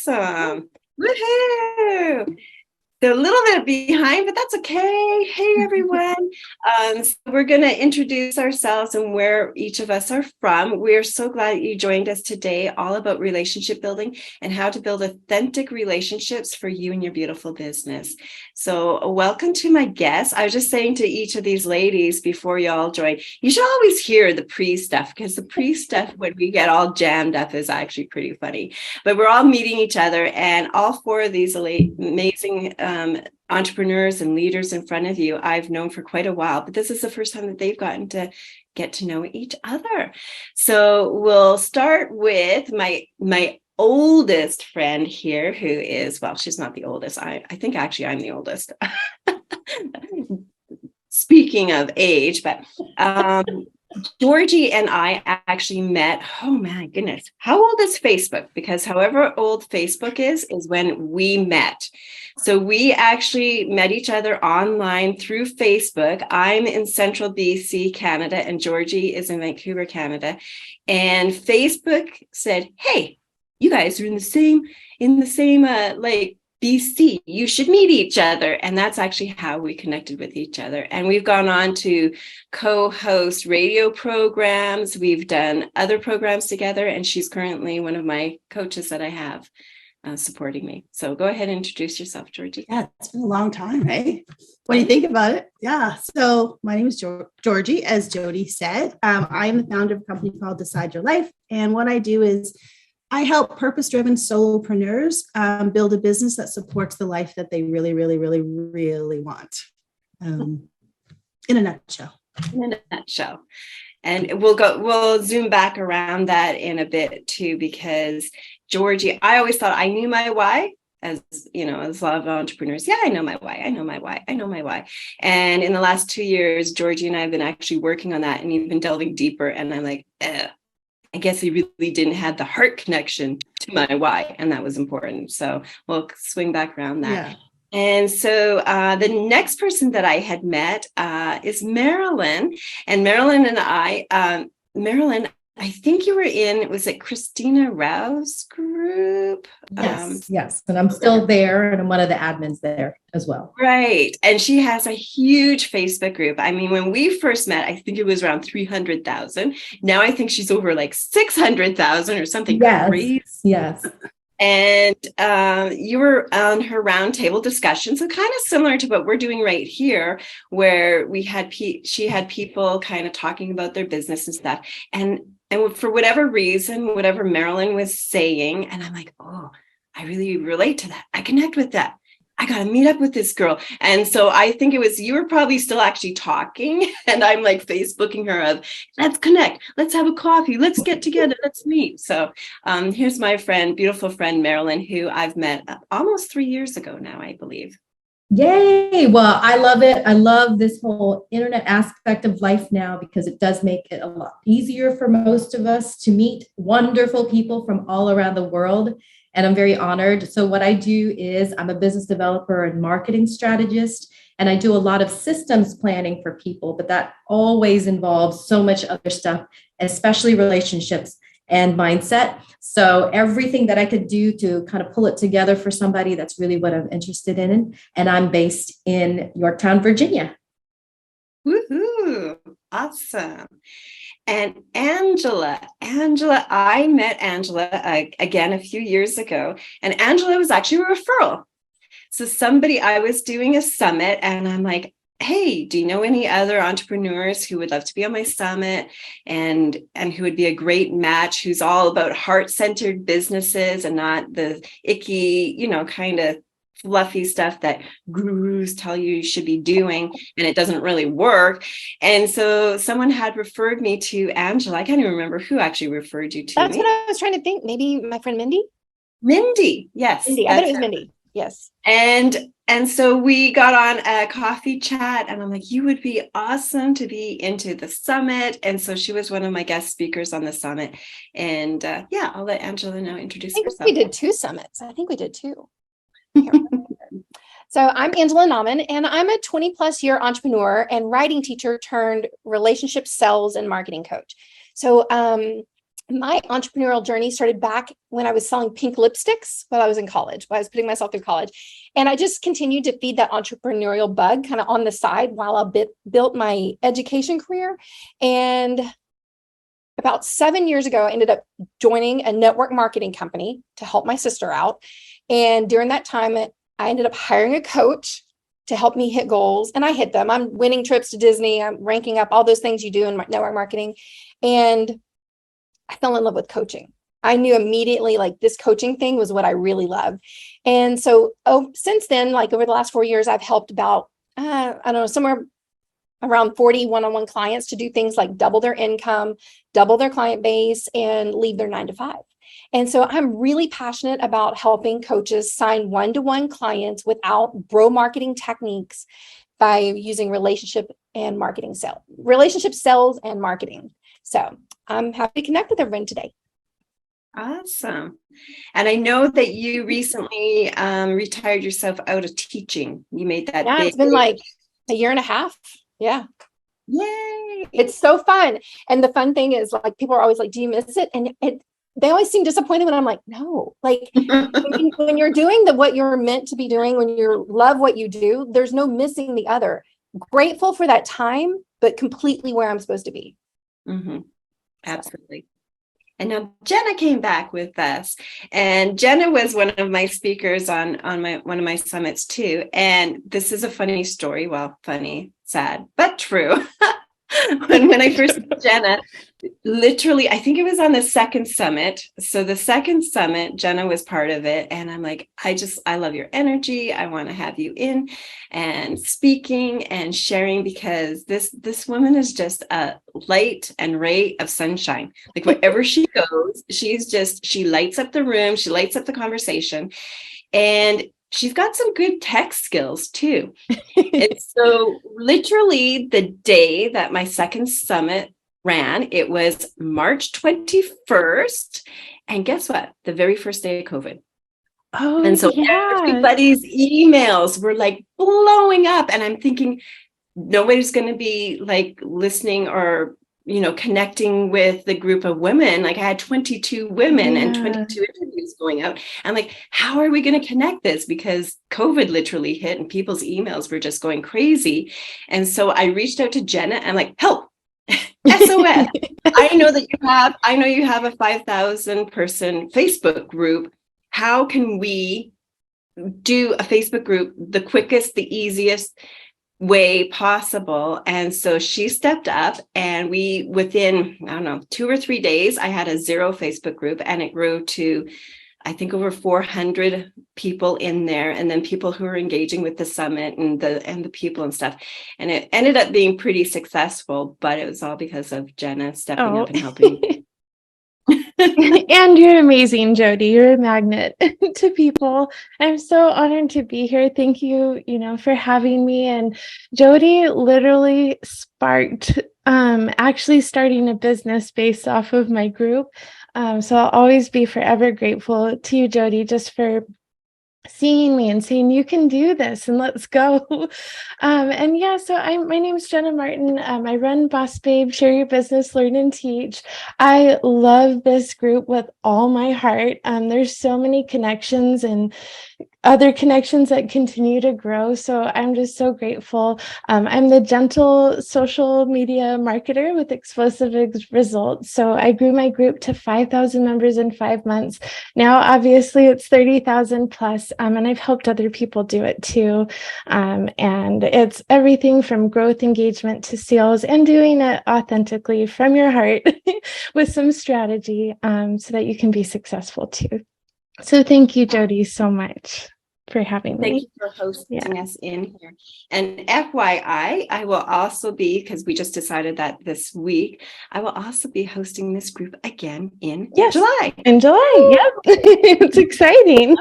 Awesome. Woohoo. They're a little bit behind, but that's okay. Hey, everyone. So we're going to introduce ourselves and where each of us are from. We're so glad that you joined us today, all about relationship building and how to build authentic relationships for you and your beautiful business. So welcome to my guests. I was just saying to each of these ladies before you all join, you should always hear the pre-stuff, because the pre-stuff when we get all jammed up is actually pretty funny. But we're all meeting each other, and all four of these amazing entrepreneurs and leaders in front of you I've known for quite a while, but this is the first time that they've gotten to get to know each other. So we'll start with my oldest friend here, who is, well, she's not the oldest. I think actually I'm the oldest. Speaking of age, but Georgee and I actually met, oh my goodness, how old is Facebook? Because however old Facebook is when we met. So we actually met each other online through Facebook. I'm in Central BC, Canada, and Georgee is in Vancouver, Canada. And Facebook said, hey, you guys are in the same like BC, you should meet each other. And that's actually how we connected with each other. And we've gone on to co-host radio programs. We've done other programs together. And she's currently one of my coaches that I have supporting me. So go ahead and introduce yourself, Georgee. Yeah, it's been a long time, right? When you think about it. Yeah. So my name is Georgee, as Jody said. I am the founder of a company called Decide Your Life. And what I do is I help purpose-driven solopreneurs build a business that supports the life that they really, really, really, really want. In a nutshell. In a nutshell. And we'll zoom back around that in a bit too, because Georgee, I always thought I knew my why. As you know, as a lot of entrepreneurs, yeah, I know my why. And in the last 2 years, Georgee and I have been actually working on that and even delving deeper. And I'm like, I guess he really didn't have the heart connection to my why, and that was important. So we'll swing back around that. Yeah. And so the next person that I had met is Marilen. And Marilen and I, Marilen, I think you were in, was it Christina Rao's group? Yes. And I'm still there, and I'm one of the admins there as well. Right. And she has a huge Facebook group. I mean, when we first met, I think it was around 300,000. Now I think she's over like 600,000 or something crazy. Yes. And you were on her roundtable discussion, so kind of similar to what we're doing right here, where we had she had people kind of talking about their business and stuff. And for whatever reason, whatever Marilen was saying, and I'm like, oh, I really relate to that. I connect with that. I got to meet up with this girl. And so I think it was, you were probably still actually talking, and I'm like Facebooking her of, let's connect, let's have a coffee, let's get together, let's meet. So here's my friend, beautiful friend, Marilen, who I've met almost 3 years ago now, I believe. Yay. Well, I love it. I love this whole internet aspect of life now, because it does make it a lot easier for most of us to meet wonderful people from all around the world. And I'm very honored. So what I do is I'm a business developer and marketing strategist, and I do a lot of systems planning for people, but that always involves so much other stuff, especially relationships and mindset. So everything that I could do to kind of pull it together for somebody, that's really what I'm interested in. And I'm based in Yorktown, Virginia. Woohoo! Awesome. And Angela, I met Angela again a few years ago, and Angela was actually a referral. So I was doing a summit, and I'm like, hey, do you know any other entrepreneurs who would love to be on my summit and who would be a great match, who's all about heart-centered businesses and not the icky, kind of fluffy stuff that gurus tell you should be doing, and it doesn't really work. And so someone had referred me to Angela. I can't even remember who actually referred you to That's me. what I was trying to think. Maybe my friend Mindy? Mindy, yes. Mindy. I bet it was Mindy. Yes. And so we got on a coffee chat, and I'm like, you would be awesome to be into the summit. And so she was one of my guest speakers on the summit. And I'll let Angela now introduce herself. We did 2 summits. I think we did 2. So I'm Angela Naumann, and I'm a 20 plus year entrepreneur and writing teacher turned relationship sales and marketing coach. So My entrepreneurial journey started back when I was selling pink lipsticks while I was in college, while I was putting myself through college. And I just continued to feed that entrepreneurial bug kind of on the side while I built my education career. And about 7 years ago, I ended up joining a network marketing company to help my sister out. And during that time, I ended up hiring a coach to help me hit goals. And I hit them. I'm winning trips to Disney. I'm ranking up, all those things you do in network marketing. And I fell in love with coaching. I knew immediately like this coaching thing was what I really loved. And so since then, like over the last 4 years, I've helped about, I don't know, somewhere around 40 one-on-one clients to do things like double their income, double their client base, and leave their 9 to 5. And so I'm really passionate about helping coaches sign one-to-one clients without bro marketing techniques by using relationship sales and marketing. So I'm happy to connect with everyone today. Awesome. And I know that you recently retired yourself out of teaching. You made that big. It's been like a year and a half. Yeah. Yay. It's so fun. And the fun thing is like, people are always like, do you miss it? And they always seem disappointed when I'm like, no, like when you're doing what you're meant to be doing, when you love what you do, there's no missing the other. Grateful for that time, but completely where I'm supposed to be. Mm-hmm. Absolutely. And now Jenna came back with us, and Jenna was one of my speakers on one of my summits too. And this is a funny story. Well, funny, sad, but true. when I first met Jenna, literally, I think it was on the second summit. So the second summit, Jenna was part of it. And I'm like, I love your energy. I want to have you in and speaking and sharing, because this woman is just a light and ray of sunshine. Like wherever she goes, she lights up the room. She lights up the conversation. And she's got some good tech skills too. And so literally the day that my second summit ran, it was March 21st. And guess what? The very first day of COVID. Oh, and so yeah. everybody's emails were like blowing up. And I'm thinking, nobody's going to be like listening or connecting with the group of women. Like I had 22 women and 22 interviews going out. I'm like, how are we going to connect this? Because COVID literally hit and people's emails were just going crazy. And so I reached out to Jenna. I'm like, help, SOS. I know you have a 5,000 person Facebook group. How can we do a Facebook group the quickest, the easiest way possible? And so she stepped up, and we, within, 2 or 3 days, I had a 0 Facebook group, and it grew to, I think, over 400 people in there, and then people who are engaging with the summit and the people and stuff. And it ended up being pretty successful, but it was all because of Jenna stepping up and helping. And you're amazing, Jody. You're a magnet to people. I'm so honored to be here. Thank you, for having me. And Jody literally sparked actually starting a business based off of my group. So I'll always be forever grateful to you, Jody, just for seeing me and saying you can do this and let's go. And yeah, so my name is Jenna Martin. I run Boss Babe, Share Your Business, Learn and Teach. I love this group with all my heart. There's so many connections and other connections that continue to grow. So I'm just so grateful. I'm the gentle social media marketer with explosive results. So I grew my group to 5,000 members in 5 months. Now, obviously, it's 30,000 plus, and I've helped other people do it too. And it's everything from growth engagement to sales, and doing it authentically from your heart with some strategy so that you can be successful too. So thank you, Jody, so much for having me. Thank you for hosting us in here. And FYI, I will also be, because we just decided that this week, I will also be hosting this group again in July. In July, yep. It's exciting.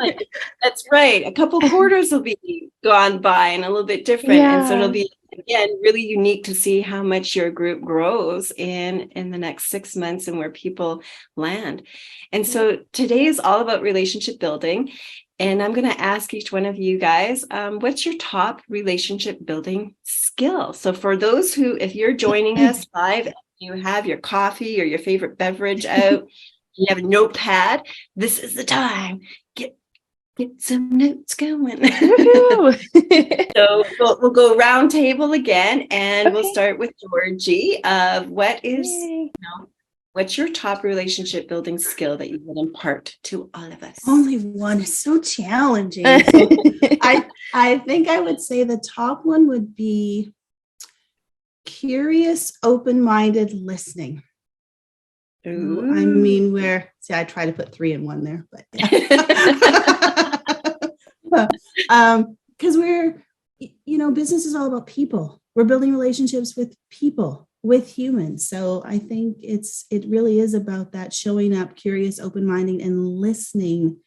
That's right. A couple quarters will be gone by and a little bit different. Yeah. And so it'll be, again, really unique to see how much your group grows in the next 6 months and where people land. And so today is all about relationship building. And I'm going to ask each one of you guys, what's your top relationship building skill? So for those who, if you're joining us live You have your coffee or your favorite beverage out. You have a notepad. This is the time. Get some notes going. Woohoo. So we'll go round table again, and we'll Okay. start with Georgie. Yay. What's your top relationship building skill that you would impart to all of us? Only one is so challenging. So I think I would say the top one would be curious, open-minded listeing. Ooh. I mean, I try to put 3 in 1 there, but because business is all about people. We're building relationships with people, with humans. So I think it really is about that, showing up curious, open-minded, and listening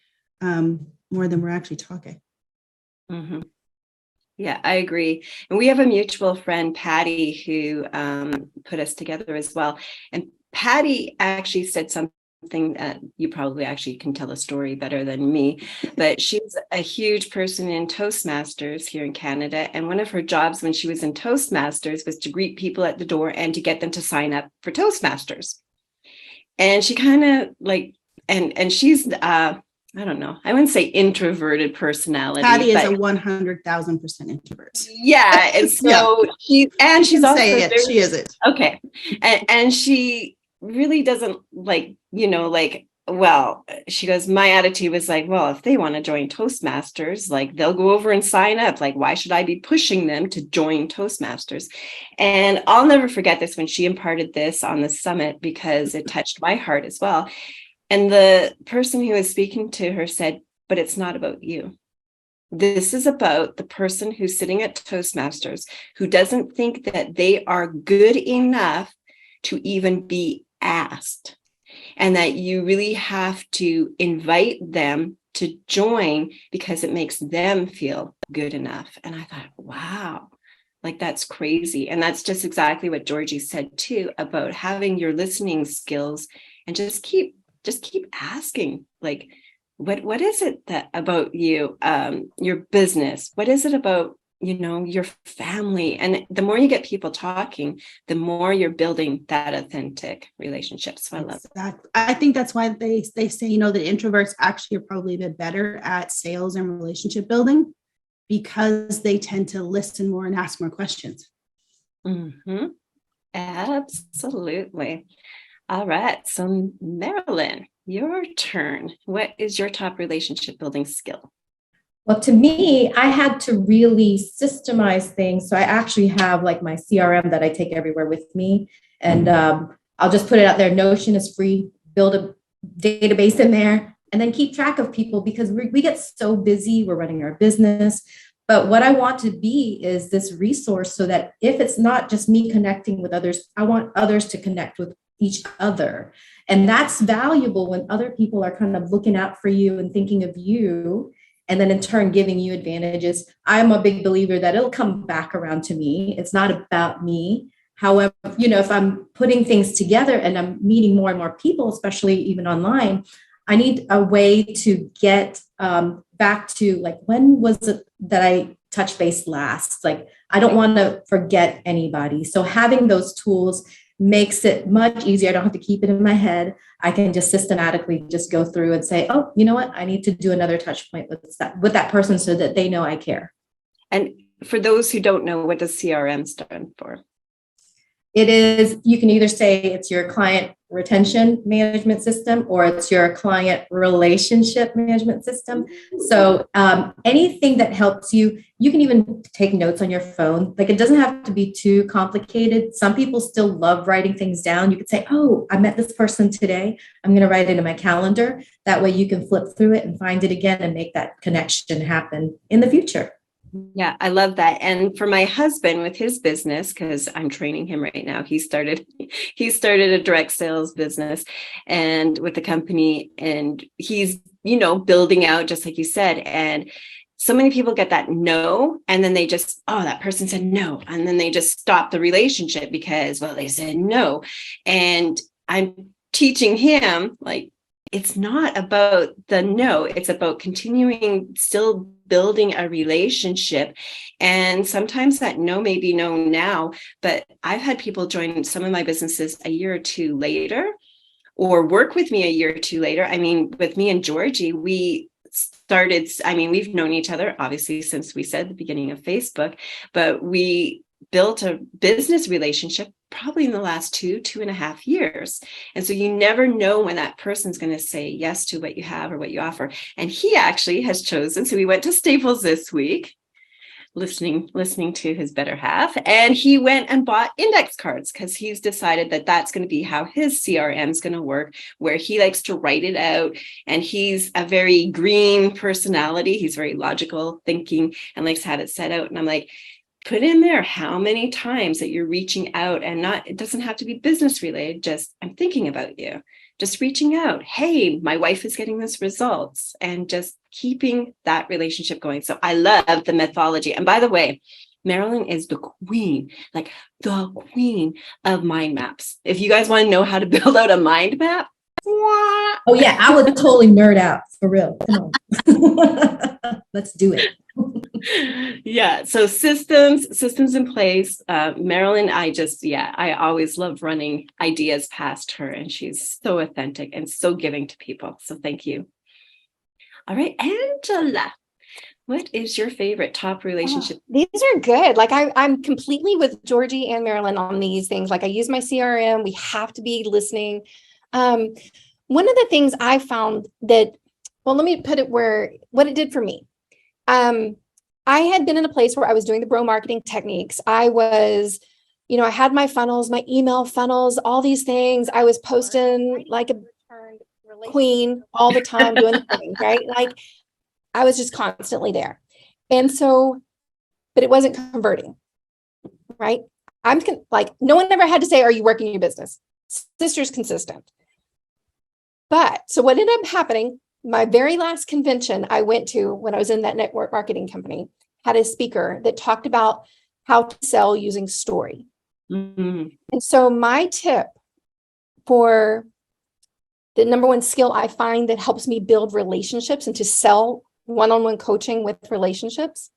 more than we're actually talking. Mm-hmm. Yeah, I agree. And we have a mutual friend, Patty, who put us together as well. And Patty actually said something that you probably actually can tell a story better than me, but she's a huge person in Toastmasters here in Canada. And one of her jobs when she was in Toastmasters was to greet people at the door and to get them to sign up for Toastmasters. And she kind of and she's, I don't know, I wouldn't say introverted personality. Patty is a 100,000% introvert. Yeah. And so she's also she isn't. Okay. And she really doesn't she goes, my attitude was like, well, if they want to join Toastmasters, they'll go over and sign up. Why should I be pushing them to join Toastmasters? And I'll never forget this when she imparted this on the summit, because it touched my heart as well. And the person who was speaking to her said, but it's not about you. This is about the person who's sitting at Toastmasters who doesn't think that they are good enough to even be asked, and that you really have to invite them to join because it makes them feel good enough. And I thought, wow, that's crazy. And that's just exactly what Georgie said too, about having your listening skills and just keep asking, what is it that about you, your business? What is it about, your family? And the more you get people talking, the more you're building that authentic relationship. So I love that. I think that's why they say, that introverts actually are probably a bit better at sales and relationship building, because they tend to listen more and ask more questions. Mm-hmm. Absolutely. All right. So Marilen, your turn. What is your top relationship building skill? Well, to me, I had to really systemize things. So I actually have my CRM that I take everywhere with me. And I'll just put it out there. Notion is free. Build a database in there and then keep track of people, because we get so busy. We're running our business. But what I want to be is this resource, so that if it's not just me connecting with others, I want others to connect with each other. And that's valuable when other people are kind of looking out for you and thinking of you, and then in turn giving you advantages. I'm a big believer that it'll come back around to me. It's not about me. However, if I'm putting things together and I'm meeting more and more people, especially even online, I need a way to get back to when was it that I touched base last? I don't want to forget anybody. So having those tools makes it much easier. I don't have to keep it in my head. I can just systematically just go through and say, oh, you know what? I need to do another touch point with that person, so that they know I care. And for those who don't know, what does CRM stand for? It is, you can either say it's your client retention management system, or it's your client relationship management system. So anything that helps you, you can even take notes on your phone. It doesn't have to be too complicated. Some people still love writing things down. You could say, oh, I met this person today. I'm going to write it in my calendar. That way you can flip through it and find it again and make that connection happen in the future. Yeah, I love that. And for my husband with his business, because I'm training him right now, he started a direct sales business and with the company, and he's, building out, just like you said. And so many people get that no, and then they just, oh, that person said no. And then they just stop the relationship because, well, they said no. And I'm teaching him it's not about the no, it's about continuing, still building a relationship. And sometimes that no may be no now, but I've had people join some of my businesses a year or two later, or work with me a year or two later. I mean, with me and Georgie, we've known each other obviously since we said the beginning of Facebook, but we built a business relationship probably in the last 2.5 years. And so you never know when that person's going to say yes to what you have or what you offer. And he actually has chosen. So we went to Staples this week, listening to his better half, and he went and bought index cards because he's decided that that's going to be how his CRM is going to work, where he likes to write it out. And he's a very green personality. He's very logical thinking and likes to have it set out. And I'm like, put in there how many times that you're reaching out, and it doesn't have to be business related. Just, I'm thinking about you, just reaching out. Hey, my wife is getting this results, and just keeping that relationship going. So I love the mythology. And by the way, Marilen is the queen of mind maps. If you guys want to know how to build out a mind map, oh yeah, I would totally nerd out for real. Come on. Let's do it. Yeah, so systems in place. Marilen, I always love running ideas past her, and she's so authentic and so giving to people. So thank you. All right, Angela, what is your favorite top relationship? These are good. Like I'm completely with Georgie and Marilen on these things. Like I use my CRM. We have to be listening. One of the things I found that, well, let me put it what it did for me. I had been in a place where I was doing the bro marketing techniques. I was, I had my funnels, my email funnels, all these things. I was posting like a queen all the time doing the thing, right? Like I was just constantly there. And so, but it wasn't converting, right? No one ever had to say, are you working your business? Sister's consistent. But so what ended up happening, my very last convention I went to when I was in that network marketing company had a speaker that talked about how to sell using story. Mm-hmm. And so my tip for the number one skill I find that helps me build relationships and to sell one-on-one coaching with relationships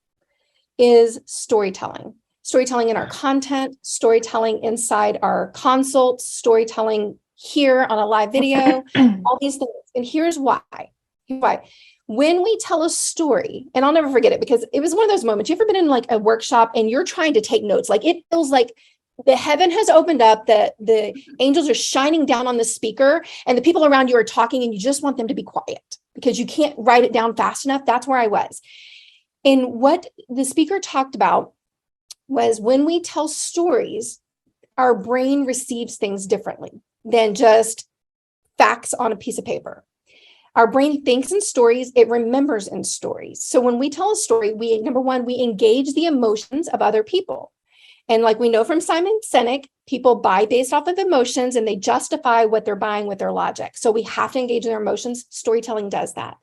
is storytelling. Storytelling in our content, storytelling inside our consults, storytelling here on a live video, all these things. And here's why. When we tell a story, and I'll never forget it because it was one of those moments. You ever been in like a workshop and you're trying to take notes? Like it feels like the heaven has opened up, the angels are shining down on the speaker, and the people around you are talking, and you just want them to be quiet because you can't write it down fast enough. That's where I was. And what the speaker talked about was when we tell stories, our brain receives things differently than just facts on a piece of paper. Our brain thinks in stories, it remembers in stories. So when we tell a story, number one, we engage the emotions of other people. And like we know from Simon Sinek, people buy based off of emotions and they justify what they're buying with their logic. So we have to engage their emotions. Storytelling does that.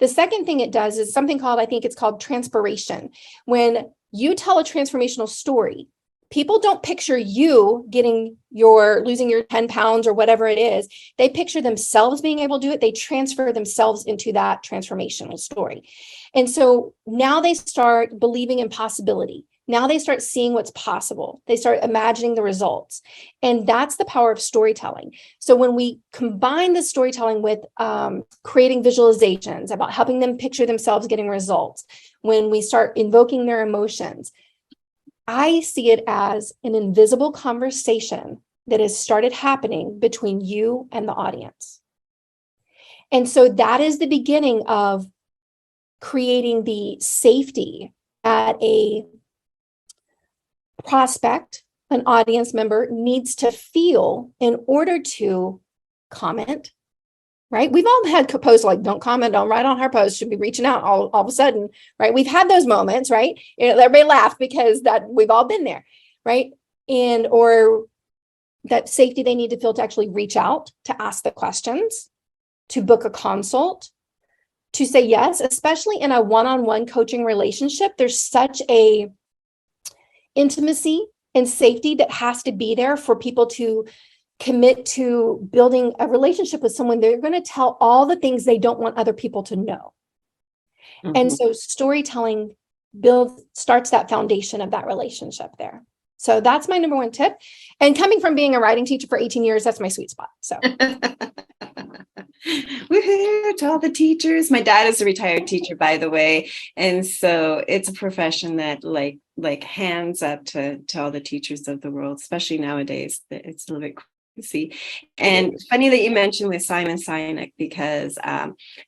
The second thing it does is something called, I think it's called transpiration. When you tell a transformational story, people don't picture you losing your 10 pounds or whatever it is. They picture themselves being able to do it. They transfer themselves into that transformational story. And so now they start believing in possibility. Now they start seeing what's possible. They start imagining the results. And that's the power of storytelling. So when we combine the storytelling with creating visualizations about helping them picture themselves getting results, when we start invoking their emotions, I see it as an invisible conversation that has started happening between you and the audience. And so that is the beginning of creating the safety at a prospect, an audience member needs to feel in order to comment, right? We've all had posts like, don't comment, don't write on her post, should be reaching out all of a sudden, right? We've had those moments, right? Everybody laughed because that we've all been there, right? Or that safety they need to feel to actually reach out, to ask the questions, to book a consult, to say yes, especially in a one-on-one coaching relationship. There's such a intimacy and safety that has to be there for people to commit to building a relationship with someone, they're going to tell all the things they don't want other people to know. And so storytelling starts that foundation of that relationship there. So that's my number one tip. And coming from being a writing teacher for 18 years, that's my sweet spot. So woohoo to all the teachers. My dad is a retired teacher, by the way. And so it's a profession that like hands up to all the teachers of the world, especially nowadays. It's a little bit crazy. And funny that you mentioned with Simon Sinek, because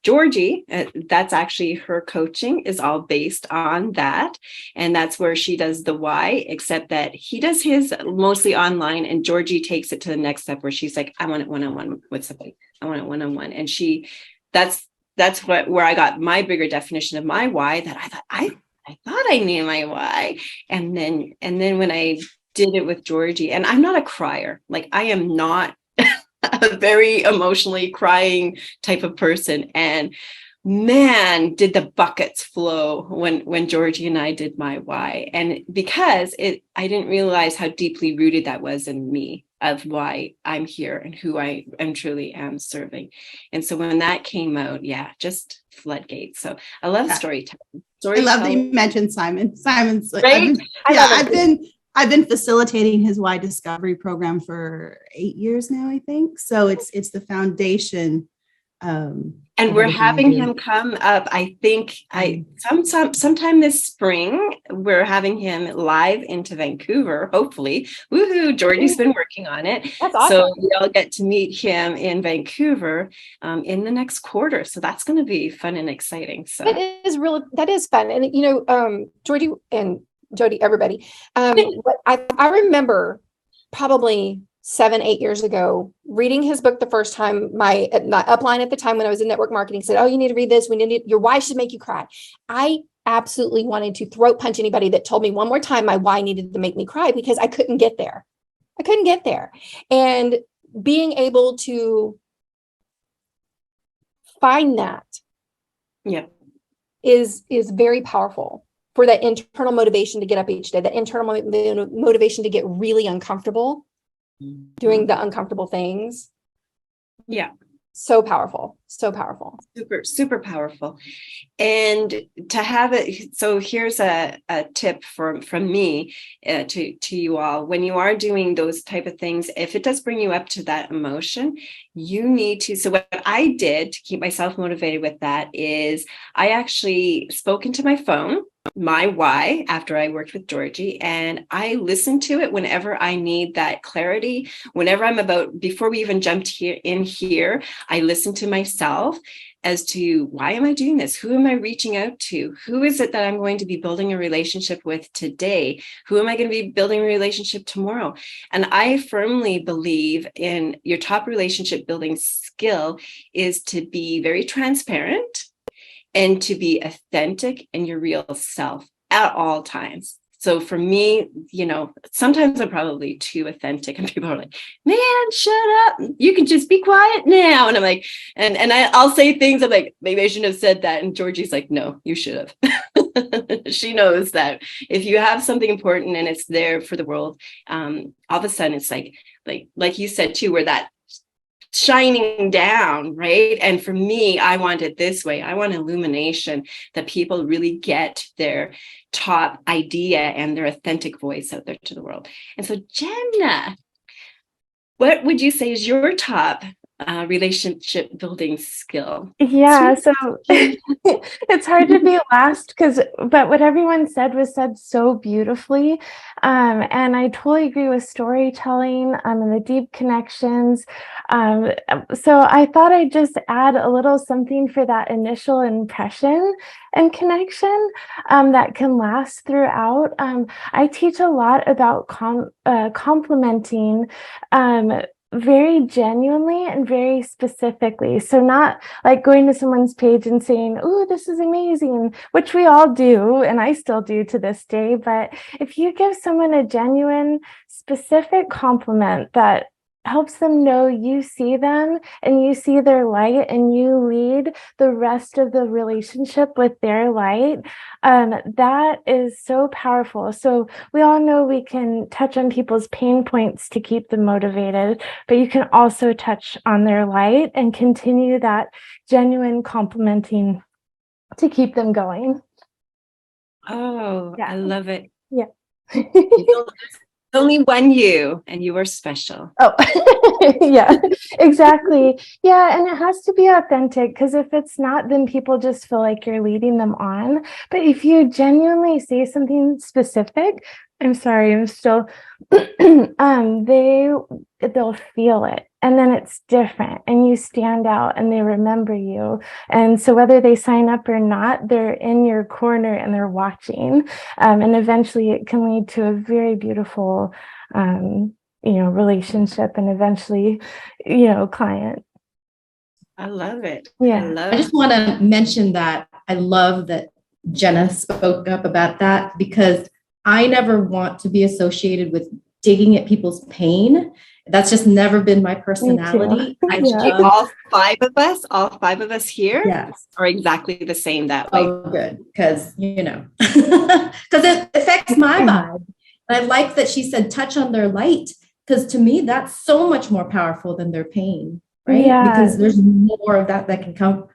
Georgie, that's actually her coaching is all based on that. And that's where she does the why, except that he does his mostly online, and Georgie takes it to the next step where she's like, I want it one-on-one with somebody. I want it one-on-one. And that's where I got my bigger definition of my why, that I thought I knew my why. And then when I did it with Georgie, and I'm not a crier, like I am not a very emotionally crying type of person. And man, did the buckets flow when Georgie and I did my why. And because I didn't realize how deeply rooted that was in me, of why I'm here and who I am truly am serving. And so when that came out, just floodgates. So I love storytelling. I love that you mentioned Simon. Simon's like, right? I've been facilitating his Why Discovery program for 8 years now, I think. So it's the foundation. And we're having him come up. I think sometime this spring, we're having him live into Vancouver, hopefully. Woohoo, Georgie's been working on it. That's awesome. So we'll get to meet him in Vancouver in the next quarter. So that's going to be fun and exciting. So that is fun. And Georgie and Jody, everybody. What I remember probably 7-8 years ago, reading his book the first time. My upline at the time when I was in network marketing said, "Oh, you need to read this. Your why should make you cry." I absolutely wanted to throat punch anybody that told me one more time my why needed to make me cry, because I couldn't get there. And being able to find that is very powerful for that internal motivation to get up each day, that internal motivation to get really uncomfortable doing the uncomfortable things. So powerful. Super, super powerful. And to have it, so here's a tip from me to you all. When you are doing those type of things, if it does bring you up to that emotion, you need to, so what I did to keep myself motivated with that is I actually spoke into my phone, my why, after I worked with Georgie, and I listen to it whenever I need that clarity. Whenever before we even jumped here, I listen to myself as to why am I doing this? Who am I reaching out to? Who is it that I'm going to be building a relationship with today? Who am I going to be building a relationship tomorrow? And I firmly believe in your top relationship building skill is to be very transparent and to be authentic and your real self at all times. So for me, sometimes I'm probably too authentic, and people are like, "Man, shut up. You can just be quiet now." And I'm like, and I'll say things I'm like, maybe I shouldn't have said that. And Georgie's like, "No, you should have." She knows that if you have something important and it's there for the world, all of a sudden it's like you said too, where that shining down, right? And for me, I want it this way. I want illumination, that people really get their top idea and their authentic voice out there to the world. And so, Jenna, what would you say is your top relationship building skill? Yeah, so it's hard to be last but what everyone said was said so beautifully. And I totally agree with storytelling and the deep connections. So I thought I'd just add a little something for that initial impression and connection that can last throughout. I teach a lot about complimenting very genuinely and very specifically. So not like going to someone's page and saying, "Oh, this is amazing," which we all do, and I still do to this day. But if you give someone a genuine, specific compliment that helps them know you see them and you see their light and you lead the rest of the relationship with their light, that is so powerful. So we all know we can touch on people's pain points to keep them motivated, but you can also touch on their light and continue that genuine complimenting to keep them going. Oh, Yeah. I love it. Yeah. Only one you, and you are special. Oh, yeah, exactly. Yeah, and it has to be authentic, because if it's not, then people just feel like you're leading them on. But if you genuinely say something specific, I'm sorry, I'm still, they'll feel it, and then it's different, and you stand out, and they remember you. And so whether they sign up or not, they're in your corner and they're watching. And eventually it can lead to a very beautiful relationship, and eventually, client. I love it. Yeah. I just want to mention that I love that Jenna spoke up about that, because I never want to be associated with digging at people's pain. That's just never been my personality. Actually, all five of us here, yes, are exactly the same that way. Oh, good. Because, because it affects my vibe. And I like that she said, touch on their light, because to me, that's so much more powerful than their pain, right? Yeah. Because there's more of that can come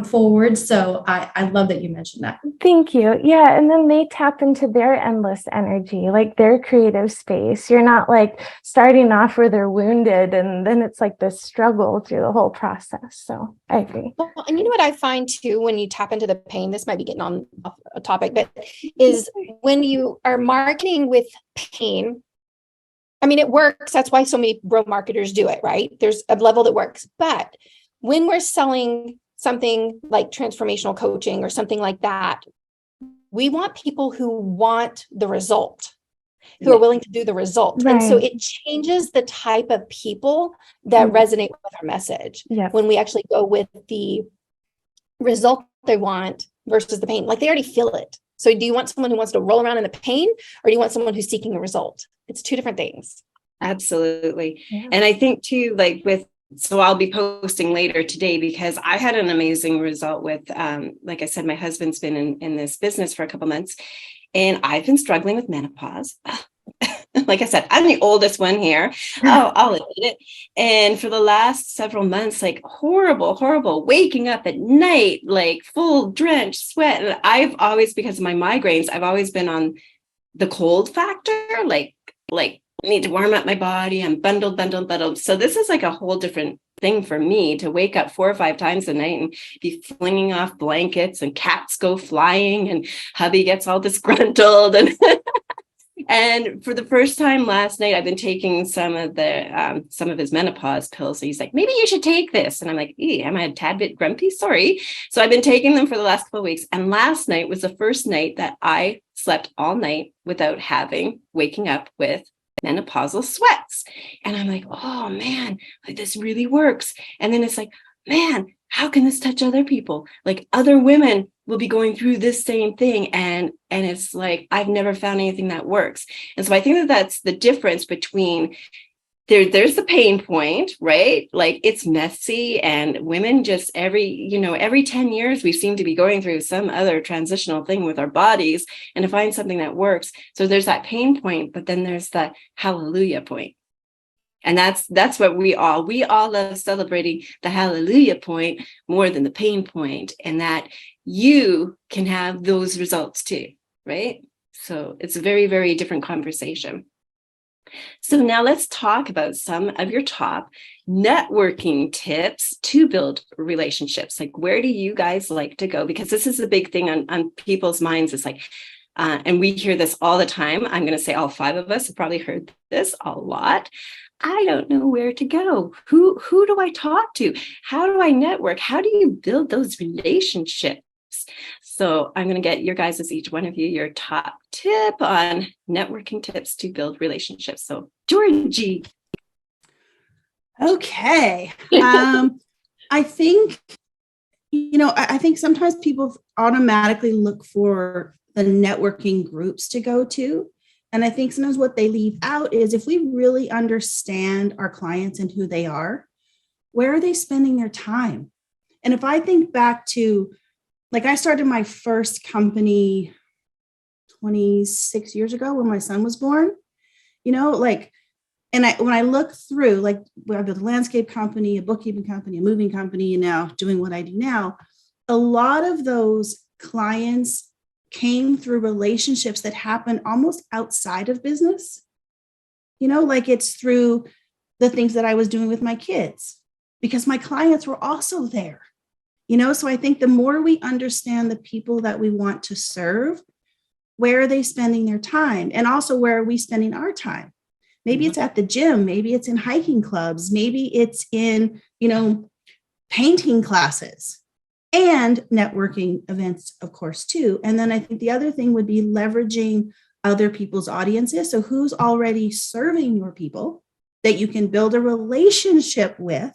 forward. So I love that you mentioned that. Thank you. Yeah. And then they tap into their endless energy, like their creative space. You're not like starting off where they're wounded and then it's like this struggle through the whole process. So I agree. Well, and you know what I find too, when you tap into the pain, this might be getting on a topic, but is when you are marketing with pain, I mean, it works. That's why so many bro marketers do it, right? There's a level that works. But when we're selling something like transformational coaching or something like that, we want people who want the result, who are willing to do the result. Right. And so it changes the type of people that resonate with our message. Yes. When we actually go with the result they want versus the pain, like they already feel it. So do you want someone who wants to roll around in the pain, or do you want someone who's seeking the result? It's two different things. Absolutely. Yeah. And I think too, so I'll be posting later today, because I had an amazing result with, like I said, my husband's been in this business for a couple months, and I've been struggling with menopause. Like I said, I'm the oldest one here. Oh, I'll admit it. And for the last several months, like horrible, waking up at night, like full drenched sweat. And I've always, because of my migraines, I've always been on the cold factor, like I need to warm up my body. I'm bundled. So this is like a whole different thing for me, to wake up 4 or 5 times a night and be flinging off blankets, and cats go flying, and hubby gets all disgruntled. And for the first time last night, I've been taking some of his menopause pills. So he's like, maybe you should take this. And I'm like, am I a tad bit grumpy? Sorry. So I've been taking them for the last couple of weeks. And last night was the first night that I slept all night without waking up with menopausal sweats. And I'm like, oh man, like this really works. And then it's like, man, how can this touch other people? Like other women will be going through this same thing. And it's like, I've never found anything that works. And so I think that that's the difference between there's the pain point, right? Like it's messy, and women just every 10 years, we seem to be going through some other transitional thing with our bodies, and to find something that works. So there's that pain point, but then there's the hallelujah point. And that's what we all love, celebrating the hallelujah point more than the pain point, and that you can have those results too, right? So it's a very, very different conversation. So now let's talk about some of your top networking tips to build relationships. Like, where do you guys like to go? Because this is a big thing on people's minds. It's like, and we hear this all the time. I'm going to say all 5 of us have probably heard this a lot. I don't know where to go. Who do I talk to? How do I network? How do you build those relationships? So I'm going to get your guys, each one of you, your top tip on networking tips to build relationships. So Georgee. Okay. I think, I think sometimes people automatically look for the networking groups to go to. And I think sometimes what they leave out is if we really understand our clients and who they are, where are they spending their time? And if I think back to, like, I started my first company 26 years ago when my son was born, like, and when I look through, like, I built a landscape company, a bookkeeping company, a moving company, and now doing what I do now, a lot of those clients came through relationships that happen almost outside of business. Like it's through the things that I was doing with my kids, because my clients were also there. So I think the more we understand the people that we want to serve, where are they spending their time? And also, where are we spending our time? Maybe it's at the gym, maybe it's in hiking clubs, maybe it's in, painting classes and networking events, of course, too. And then I think the other thing would be leveraging other people's audiences. So who's already serving your people that you can build a relationship with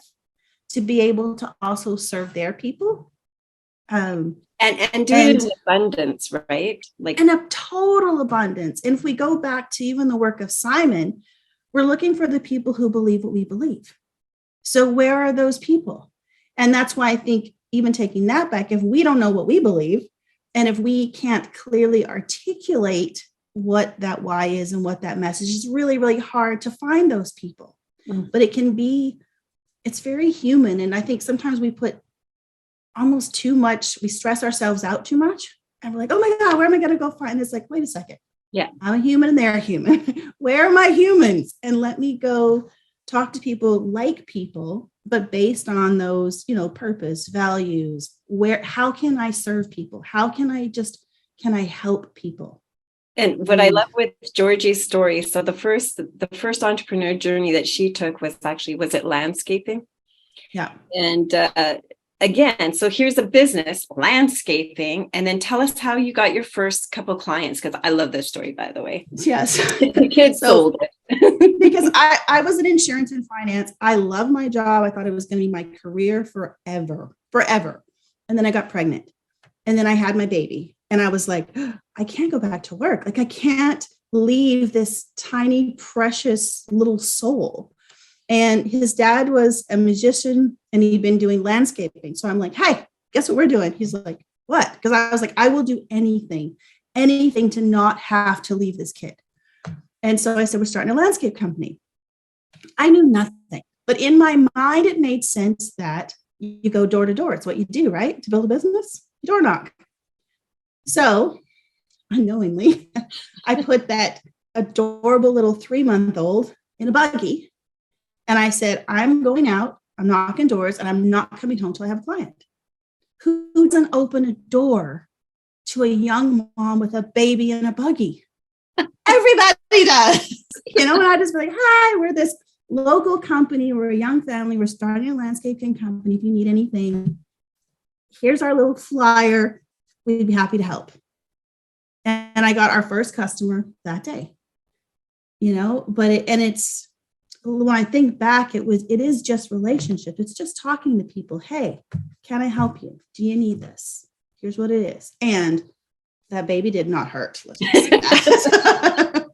to be able to also serve their people. And do it in abundance, right? Like in a total abundance. And if we go back to even the work of Simon, we're looking for the people who believe what we believe. So where are those people? And that's why I think even taking that back, if we don't know what we believe, and if we can't clearly articulate what that why is and what that message is, really, really hard to find those people. But it's very human. And I think sometimes we put almost too much, we stress ourselves out too much. And we're like, oh my God, where am I going to go find? It's like, wait a second. Yeah. I'm a human and they're a human. Where are my humans? And let me go talk to people like people, but based on those, purpose, values, how can I serve people? How can I help people? And what I love with Georgie's story, so the first entrepreneur journey that she took was it landscaping? Yeah. And again, so here's a business, landscaping, and then tell us how you got your first couple clients, because I love this story, by the way. Yes. The kids sold it. Because I was in insurance and finance. I love my job. I thought it was going to be my career forever. And then I got pregnant. And then I had my baby. And I was like, I can't go back to work. Like, I can't leave this tiny, precious little soul. And his dad was a magician and he'd been doing landscaping. So I'm like, hey, guess what we're doing? He's like, what? Because I was like, I will do anything to not have to leave this kid. And so I said, we're starting a landscape company. I knew nothing, but in my mind, it made sense that you go door to door. It's what you do, right? To build a business, you door knock. So unknowingly, I put that adorable little 3-month-old in a buggy. And I said, I'm going out, I'm knocking doors, and I'm not coming home till I have a client. Who doesn't open a door to a young mom with a baby in a buggy? Everybody does. And I just be like, hi, we're this local company. We're a young family. We're starting a landscaping company. If you need anything, here's our little flyer. We'd be happy to help. And I got our first customer that day, but it's, when I think back, it is just relationship. It's just talking to people. Hey, can I help you? Do you need this? Here's what it is. And that baby did not hurt. Let's just say that.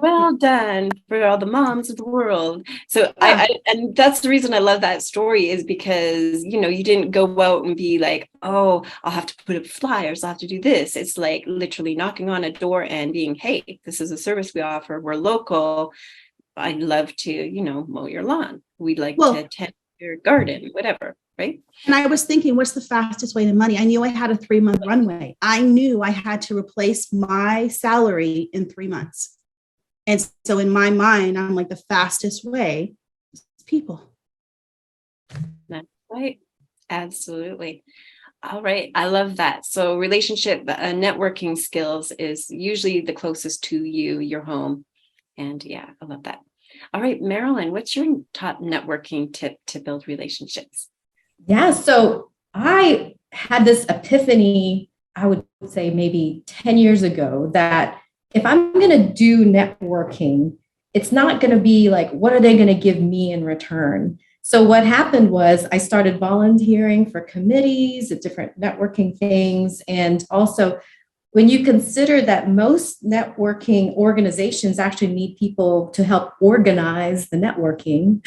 Well done for all the moms of the world. So and that's the reason I love that story, is because, you didn't go out and be like, oh, I'll have to put up flyers, I'll have to do this. It's like literally knocking on a door and being, hey, this is a service we offer. We're local. I'd love to, mow your lawn. We'd like to tend your garden, whatever. Right. And I was thinking, what's the fastest way to money? I knew I had a 3-month runway. I knew I had to replace my salary in 3 months. And so in my mind, I'm like, the fastest way is people. That's right. Absolutely. All right. I love that. So relationship networking skills is usually the closest to you, your home. And yeah, I love that. All right, Marilen, what's your top networking tip to build relationships? Yeah, so I had this epiphany, I would say maybe 10 years ago, that if I'm going to do networking, it's not going to be like, what are they going to give me in return? So what happened was I started volunteering for committees at different networking things. And also when you consider that most networking organizations actually need people to help organize the networking,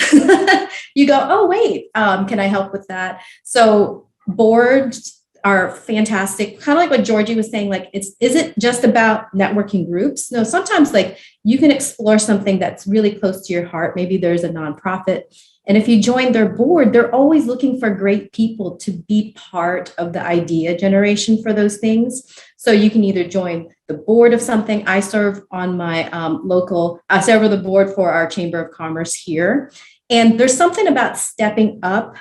you go, oh, wait, can I help with that? So boards are fantastic. Kind of like what Georgie was saying, like, is it just about networking groups? No, sometimes like you can explore something that's really close to your heart. Maybe there's a nonprofit. And if you join their board, they're always looking for great people to be part of the idea generation for those things. So you can either join the board of something. I serve on my I serve on the board for our Chamber of Commerce here. And there's something about stepping up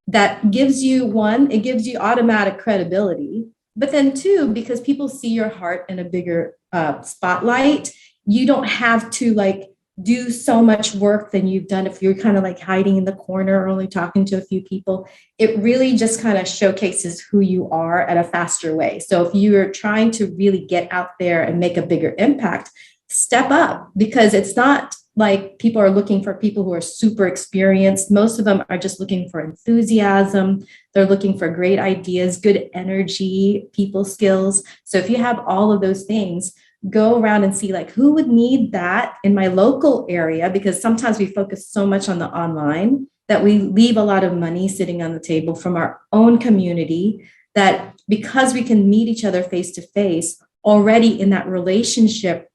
that gives you, one, it gives you automatic credibility. But then two, because people see your heart in a bigger spotlight, you don't have to like do so much work than you've done if you're kind of like hiding in the corner or only talking to a few people. It really just kind of showcases who you are at a faster way. So if you're trying to really get out there and make a bigger impact, step up, because it's not like people are looking for people who are super experienced. Most of them are just looking for enthusiasm. They're looking for great ideas, good energy, people skills. So if you have all of those things, go around and see like who would need that in my local area, because sometimes we focus so much on the online that we leave a lot of money sitting on the table from our own community, that because we can meet each other face to face already in that relationship,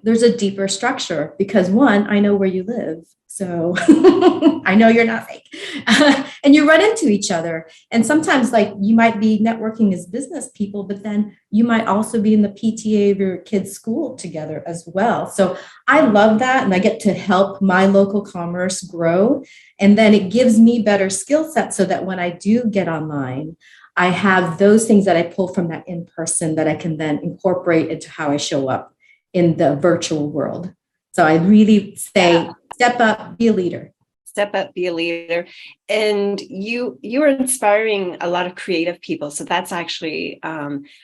there's a deeper structure because one, I know where you live. So I know you're not fake. And you run into each other. And sometimes like you might be networking as business people, but then you might also be in the PTA of your kid's school together as well. So I love that. And I get to help my local commerce grow. And then it gives me better skill sets so that when I do get online, I have those things that I pull from that in person that I can then incorporate into how I show up in the virtual world. So I really say, step up, be a leader. Step up, be a leader. And you are inspiring a lot of creative people. So that's actually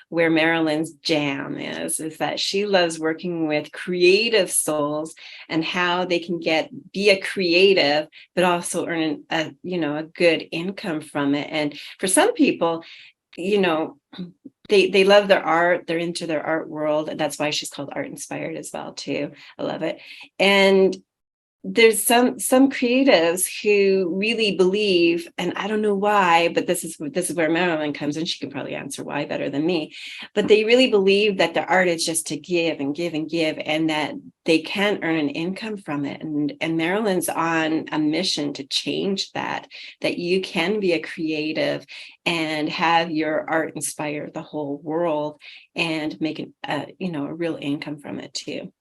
where Marilen's jam is that she loves working with creative souls and how they can be a creative, but also earn a good income from it. And for some people, they love their art. They're into their art world. And that's why she's called Art Inspired as well, too. I love it. And there's some creatives who really believe, and I don't know why, but this is where Marilen comes in. She can probably answer why better than me, but they really believe that the art is just to give and give and give, and that they can earn an income from it. And Marilen's on a mission to change that you can be a creative and have your art inspire the whole world and make a real income from it too.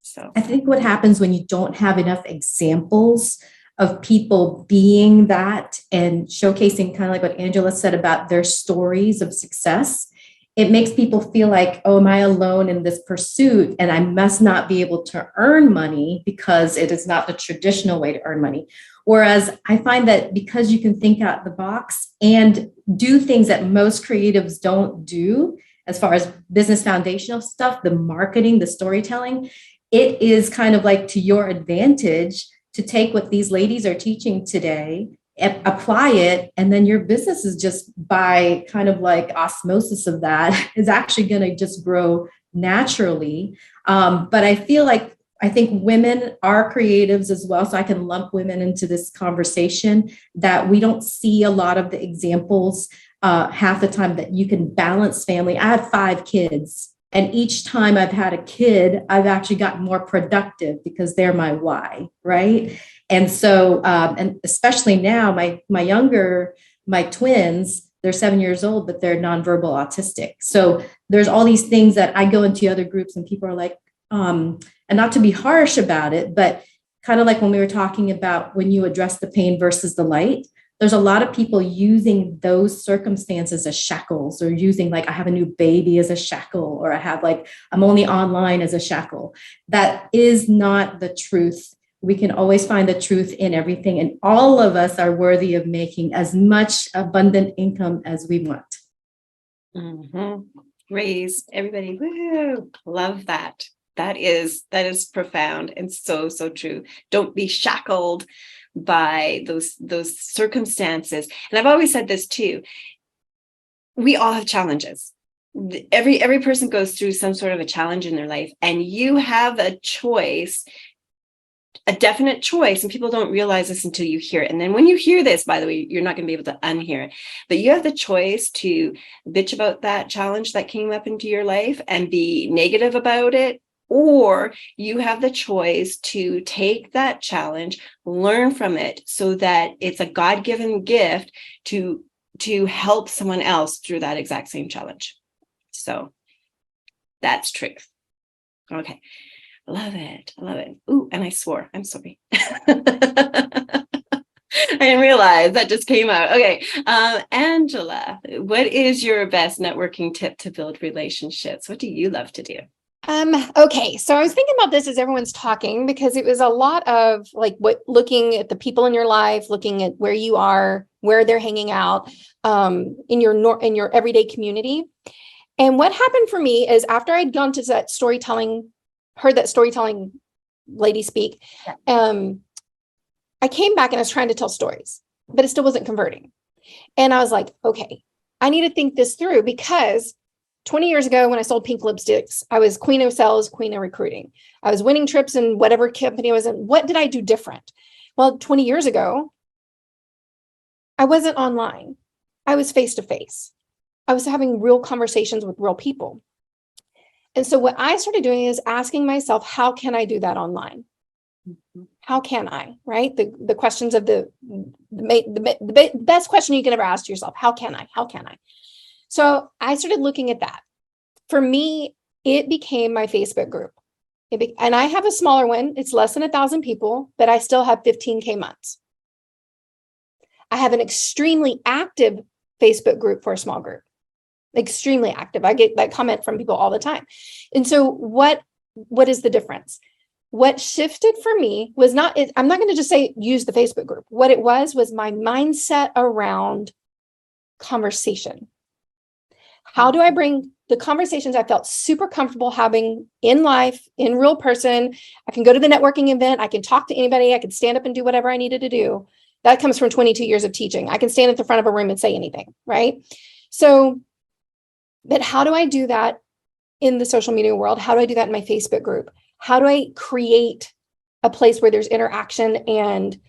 So I think what happens when you don't have enough examples of people being that and showcasing kind of like what Angela said about their stories of success, it makes people feel like, oh, am I alone in this pursuit? And I must not be able to earn money because it is not the traditional way to earn money. Whereas I find that because you can think out the box and do things that most creatives don't do, as far as business foundational stuff, the marketing, the storytelling, it is kind of like to your advantage to take what these ladies are teaching today, apply it, and then your business is just by kind of like osmosis of that is actually going to just grow naturally. But I think women are creatives as well. So I can lump women into this conversation that we don't see a lot of the examples half the time that you can balance family. I have 5 kids. And each time I've had a kid, I've actually gotten more productive because they're my why, right? And so, and especially now, my twins, they're 7 years old, but they're nonverbal autistic. So there's all these things that I go into other groups and people are like, and not to be harsh about it, but kind of like when we were talking about when you address the pain versus the light, there's a lot of people using those circumstances as shackles, or using like, I have a new baby as a shackle, or I'm only online as a shackle. That is not the truth. We can always find the truth in everything. And all of us are worthy of making as much abundant income as we want. Mm-hmm. Raise everybody. Woo! Love that. That is profound and so true. Don't be shackled by those circumstances. And I've always said this too. We all have challenges. every person goes through some sort of a challenge in their life, and you have a choice, a definite choice, and people don't realize this until you hear it. And then when you hear this, by the way, you're not going to be able to unhear it, but you have the choice to bitch about that challenge that came up into your life and be negative about it, or you have the choice to take that challenge, learn from it, so that it's a God-given gift to help someone else through that exact same challenge. So that's truth. Okay. Love it. I love it. Ooh, and I swore. I'm sorry. I didn't realize that just came out. Okay. Angela, what is your best networking tip to build relationships? What do you love to do? Okay, so I was thinking about this as everyone's talking, because it was a lot of like looking at the people in your life, looking at where you are, where they're hanging out, in your everyday community. And what happened for me is, after I'd gone to that storytelling, heard that storytelling lady speak, I came back and I was trying to tell stories, but it still wasn't converting. And I was like, okay, I need to think this through, because 20 years ago, when I sold pink lipsticks, I was queen of sales, queen of recruiting. I was winning trips in whatever company I was in. What did I do different? Well, 20 years ago, I wasn't online. I was face to face. I was having real conversations with real people. And so what I started doing is asking myself, how can I do that online? How can I, right? The questions of the best question you can ever ask yourself. How can I? How can I? So I started looking at that. For me, it became my Facebook group. And I have a smaller one. It's less than 1,000 people, but I still have 15K months. I have an extremely active Facebook group for a small group. Extremely active. I get that comment from people all the time. And so what is the difference? What shifted for me was not, I'm not going to just say use the Facebook group. What it was my mindset around conversation. How do I bring the conversations I felt super comfortable having in life, in real person? I can go to the networking event. I can talk to anybody. I can stand up and do whatever I needed to do. That comes from 22 years of teaching. I can stand at the front of a room and say anything, right? So, but how do I do that in the social media world? How do I do that in my Facebook group? How do I create a place where there's interaction and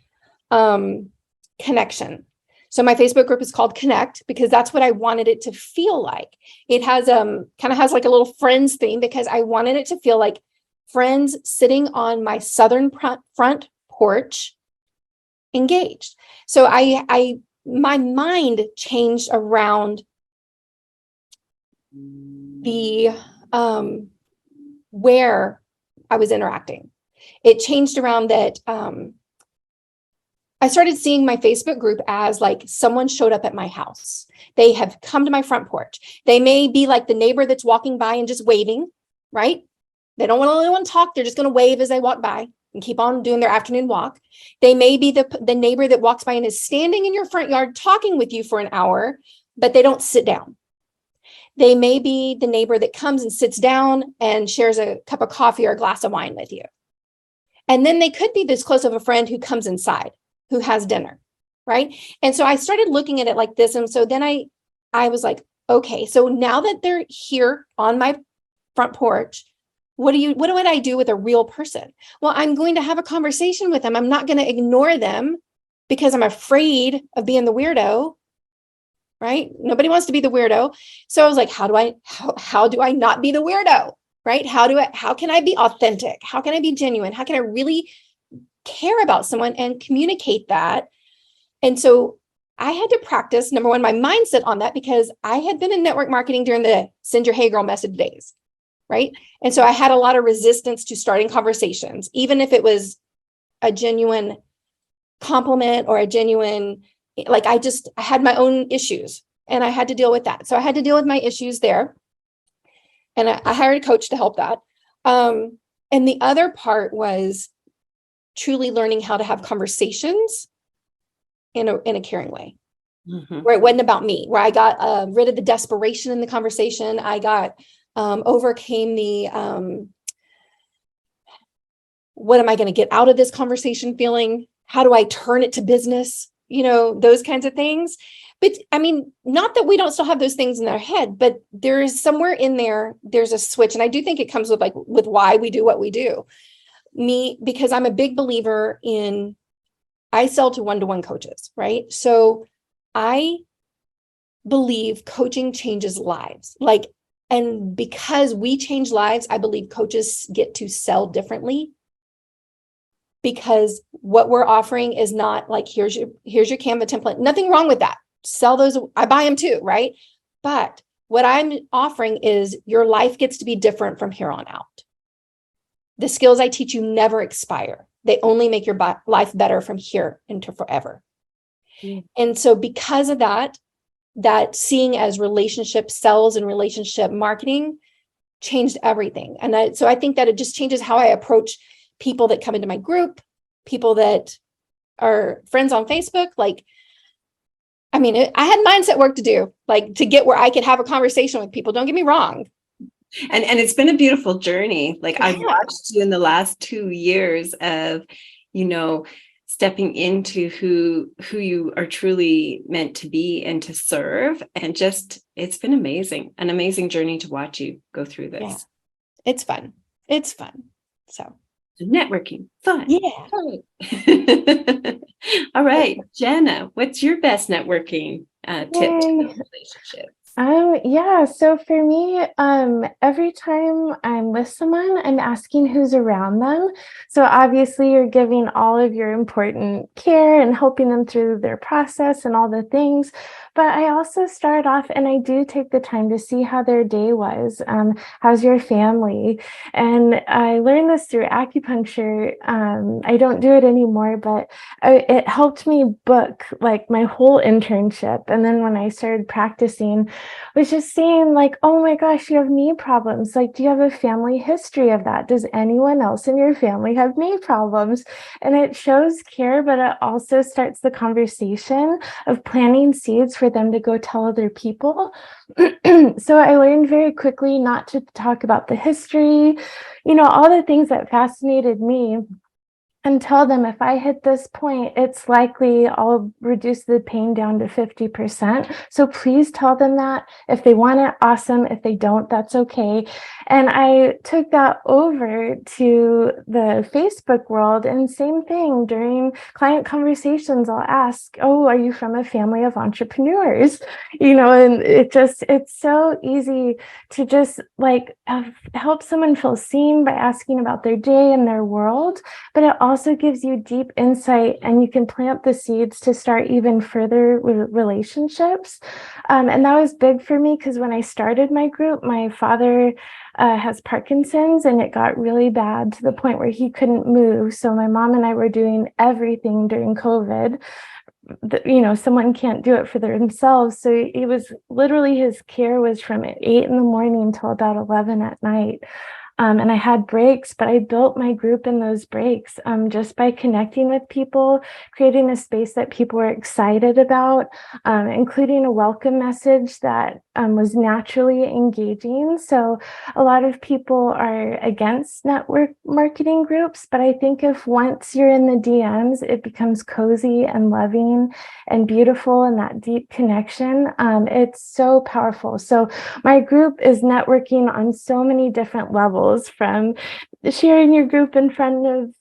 connection? So my Facebook group is called Connect, because that's what I wanted it to feel like. It has kind of has like a little friends thing, because I wanted it to feel like friends sitting on my southern front porch, engaged. So my mind changed around the where I was interacting. It changed around that I started seeing my Facebook group as like someone showed up at my house. They have come to my front porch. They may be like the neighbor that's walking by and just waving, right? They don't want to let anyone talk. They're just going to wave as they walk by and keep on doing their afternoon walk. They may be the neighbor that walks by and is standing in your front yard talking with you for an hour, but they don't sit down. They may be the neighbor that comes and sits down and shares a cup of coffee or a glass of wine with you. And then they could be this close of a friend who comes inside, who has dinner, right? And so I started looking at it like this. And so then I was like, okay, so now that they're here on my front porch, what would I do with a real person? Well, I'm going to have a conversation with them. I'm not going to ignore them because I'm afraid of being the weirdo, right? Nobody wants to be the weirdo. So I was like, how do I not be the weirdo, right? How can I be authentic? How can I be genuine? How can I really care about someone and communicate that? And so I had to practice, number one, my mindset on that, because I had been in network marketing during the send your hey girl message days, right? And so I had a lot of resistance to starting conversations, even if it was a genuine compliment or a genuine, like I had my own issues and I had to deal with that. So I had to deal with my issues there. And I hired a coach to help that. And the other part was truly learning how to have conversations in a caring way, where it wasn't about me, where I got rid of the desperation in the conversation. I overcame the, what am I going to get out of this conversation feeling? How do I turn it to business? Those kinds of things. But I mean, not that we don't still have those things in our head, but there is somewhere in there, there's a switch. And I do think it comes with with why we do what we do. Because I'm a big believer in, I sell to one-to-one coaches, right? So I believe coaching changes lives. And because we change lives, I believe coaches get to sell differently, because what we're offering is not like, here's your Canva template. Nothing wrong with that. Sell those. I buy them too, right? But what I'm offering is your life gets to be different from here on out. The skills I teach you never expire. They only make your life better from here into forever. And so because of that seeing as relationship sales and relationship marketing changed everything. And so I think that it just changes how I approach people that come into my group, people that are friends on Facebook. I had mindset work to do, to get where I could have a conversation with people. Don't get me wrong. And it's been a beautiful journey. I've watched you in the last 2 years of, stepping into who you are truly meant to be and to serve. And just, it's been amazing, an amazing journey to watch you go through this. Yeah. It's fun. It's fun. So networking, fun. Yeah. All right, Jenna, what's your best networking tip to build relationships? Yeah, so for me, every time I'm with someone, I'm asking who's around them. So obviously you're giving all of your important care and helping them through their process and all the things. But I also start off and I do take the time to see how their day was. How's your family? And I learned this through acupuncture. I don't do it anymore, but it helped me book my whole internship. And then when I started practicing, was just saying oh my gosh, you have knee problems. Do you have a family history of that? Does anyone else in your family have knee problems? And it shows care, but it also starts the conversation of planting seeds for them to go tell other people. So I learned very quickly not to talk about the history, all the things that fascinated me, and tell them if I hit this point, it's likely I'll reduce the pain down to 50%. So please tell them that. If they want it, awesome. If they don't, that's okay. And I took that over to the Facebook world, and same thing during client conversations, I'll ask, oh, are you from a family of entrepreneurs? And it's so easy to just help someone feel seen by asking about their day and their world, but it also gives you deep insight, and you can plant the seeds to start even further relationships. And that was big for me because when I started my group, my father has Parkinson's, and it got really bad to the point where he couldn't move. So my mom and I were doing everything during COVID. Someone can't do it for themselves. So it was literally, his care was from 8 a.m. till about 11 at night. And I had breaks, but I built my group in those breaks just by connecting with people, creating a space that people were excited about, including a welcome message that was naturally engaging. So a lot of people are against network marketing groups, but I think if once you're in the DMs, it becomes cozy and loving and beautiful, and that deep connection, it's so powerful. So my group is networking on so many different levels, from sharing your group in front of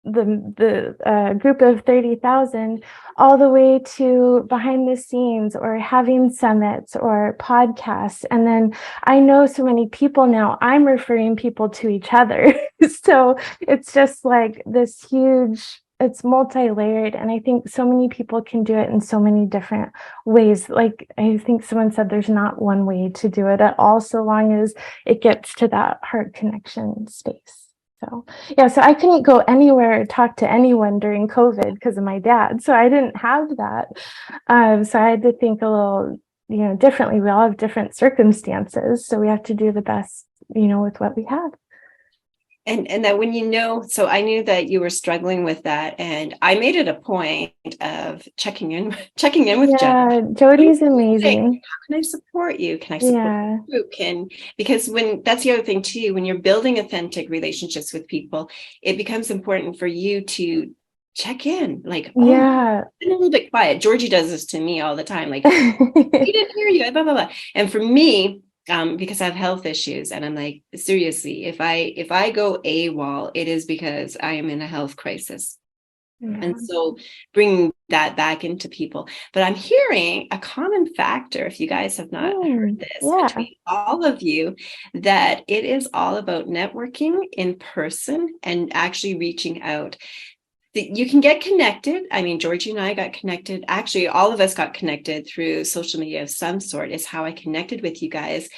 the group of 30,000 all the way to behind the scenes, or having summits or podcasts. And then I know so many people now, I'm referring people to each other. So it's just this huge, it's multi-layered. And I think so many people can do it in so many different ways. I think someone said there's not one way to do it at all, so long as it gets to that heart connection space. So yeah, so I couldn't go anywhere or talk to anyone during COVID because of my dad. So I didn't have that. So I had to think a little, differently. We all have different circumstances. So we have to do the best, with what we have. And that when so I knew that you were struggling with that, and I made it a point of checking in with Jenna. Jody's amazing. How can I support you? Can I support you? Because when that's the other thing too, when you're building authentic relationships with people, it becomes important for you to check in, like, oh, Yeah. been a little bit quiet. Georgie does this to me all the time, like, we didn't hear you, blah, blah, blah. And for me, because I have health issues, and I'm like, seriously, if I go AWOL, it is because I am in a health crisis. And so bringing that back into people. But I'm hearing a common factor, if you guys have not heard this, between all of you, that it is all about networking in person and actually reaching out. You can get connected. I mean, Georgie and I got connected. Actually, all of us got connected through social media of some sort, is how I connected with you guys.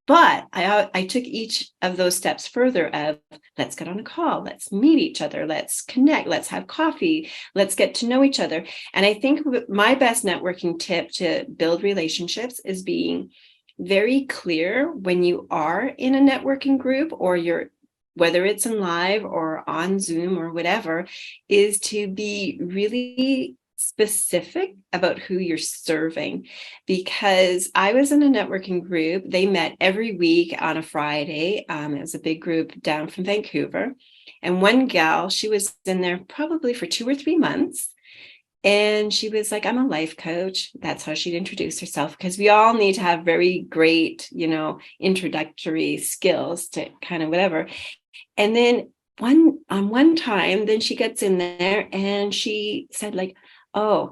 But I took each of those steps further of, let's get on a call, let's meet each other, let's connect, let's have coffee, let's get to know each other. And I think my best networking tip to build relationships is being very clear when you are in a networking group, or you're, whether it's in live or on Zoom or whatever, is to be really specific about who you're serving. Because I was in a networking group, they met every week on a Friday. It was a big group down from Vancouver. And one gal, she was in there probably for 2 or 3 months. And she was like, I'm a life coach. That's how she'd introduce herself, because we all need to have very great, introductory skills to kind of whatever. And then one time, then she gets in there and she said, like, oh,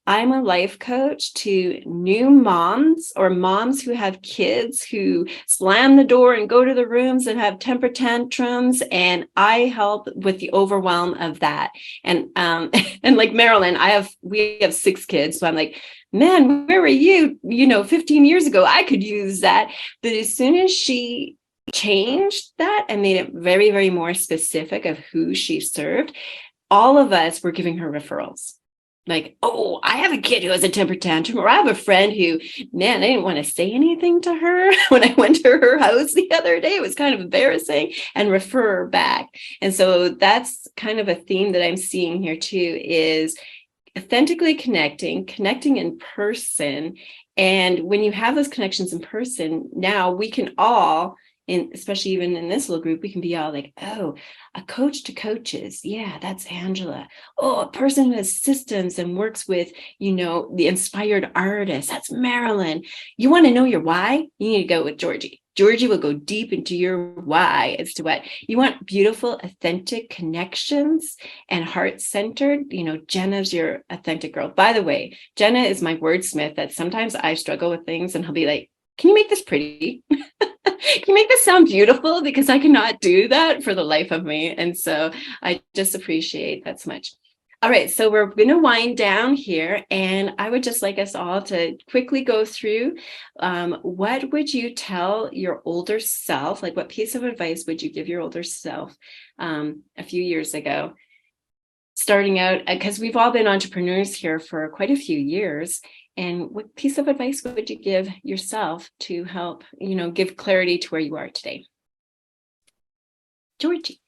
I'm a life coach to new moms, or moms who have kids who slam the door and go to the rooms and have temper tantrums. And I help with the overwhelm of that. And and like Marilen, we have 6 kids. So I'm like, man, where were you, 15 years ago? I could use that. But as soon as she changed that and made it very, very more specific of who she served, all of us were giving her referrals. Like, oh, I have a kid who has a temper tantrum, or I have a friend who, man, I didn't want to say anything to her when I went to her house the other day. It was kind of embarrassing, and refer her back. And so that's kind of a theme that I'm seeing here too, is authentically connecting in person. And when you have those connections in person, now we can all, especially even in this little group, we can be all like, oh, a coach to coaches. Yeah, that's Angela. Oh, a person who has systems and works with, the inspired artist. That's Marilen. You want to know your why? You need to go with Georgie. Georgie will go deep into your why as to what you want. Beautiful, authentic connections and heart-centered. Jenna's your authentic girl. By the way, Jenna is my wordsmith, that sometimes I struggle with things and he'll be like, can you make this pretty? Can you make this sound beautiful? Because I cannot do that for the life of me. And so I just appreciate that so much. All right, so we're going to wind down here, and I would just like us all to quickly go through what would you tell your older self? Like, what piece of advice would you give your older self a few years ago? Starting out, because we've all been entrepreneurs here for quite a few years. And what piece of advice would you give yourself to help, give clarity to where you are today? Georgie.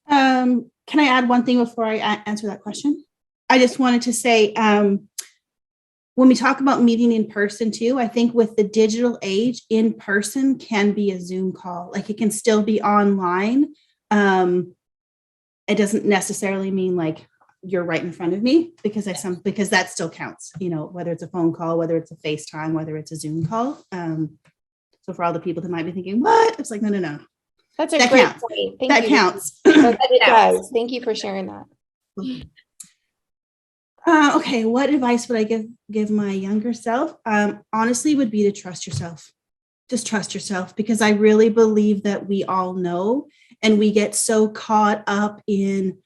Can I add one thing before I answer that question? I just wanted to say, when we talk about meeting in person too, I think with the digital age, in person can be a Zoom call. Like, it can still be online. It doesn't necessarily mean like you're right in front of me, because that still counts, whether it's a phone call, whether it's a FaceTime, whether it's a Zoom call. So for all the people that might be thinking, what? It's like, no. That's a that great counts. point. Thank that you. counts. It does. Thank you for sharing that. Okay, what advice would I give my younger self? Honestly, would be to trust yourself. Just trust yourself, because I really believe that we all know, and we get so caught up in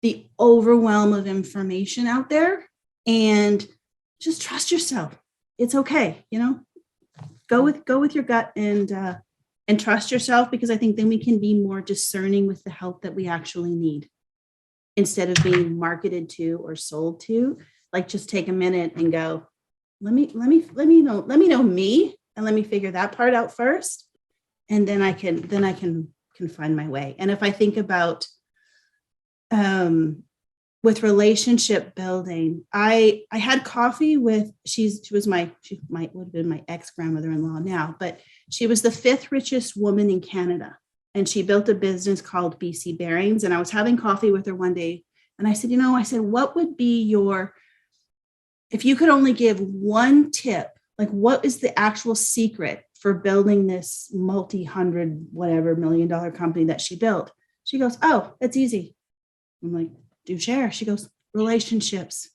the overwhelm of information out there, and just trust yourself. It's okay, go with your gut and trust yourself, because I think then we can be more discerning with the help that we actually need, instead of being marketed to or sold to. Like, just take a minute and go, let me know me, and let me figure that part out first, and then I can find my way. And if I think about with relationship building, I had coffee with, she might have been my ex-grandmother-in-law now, but she was the 5th richest woman in Canada. And she built a business called BC Bearings. And I was having coffee with her one day, And I said, what would be if you could only give one tip, like what is the actual secret for building this multi-hundred, whatever $1 million company that she built? She goes, oh, it's easy. I'm like, do share. She goes, relationships.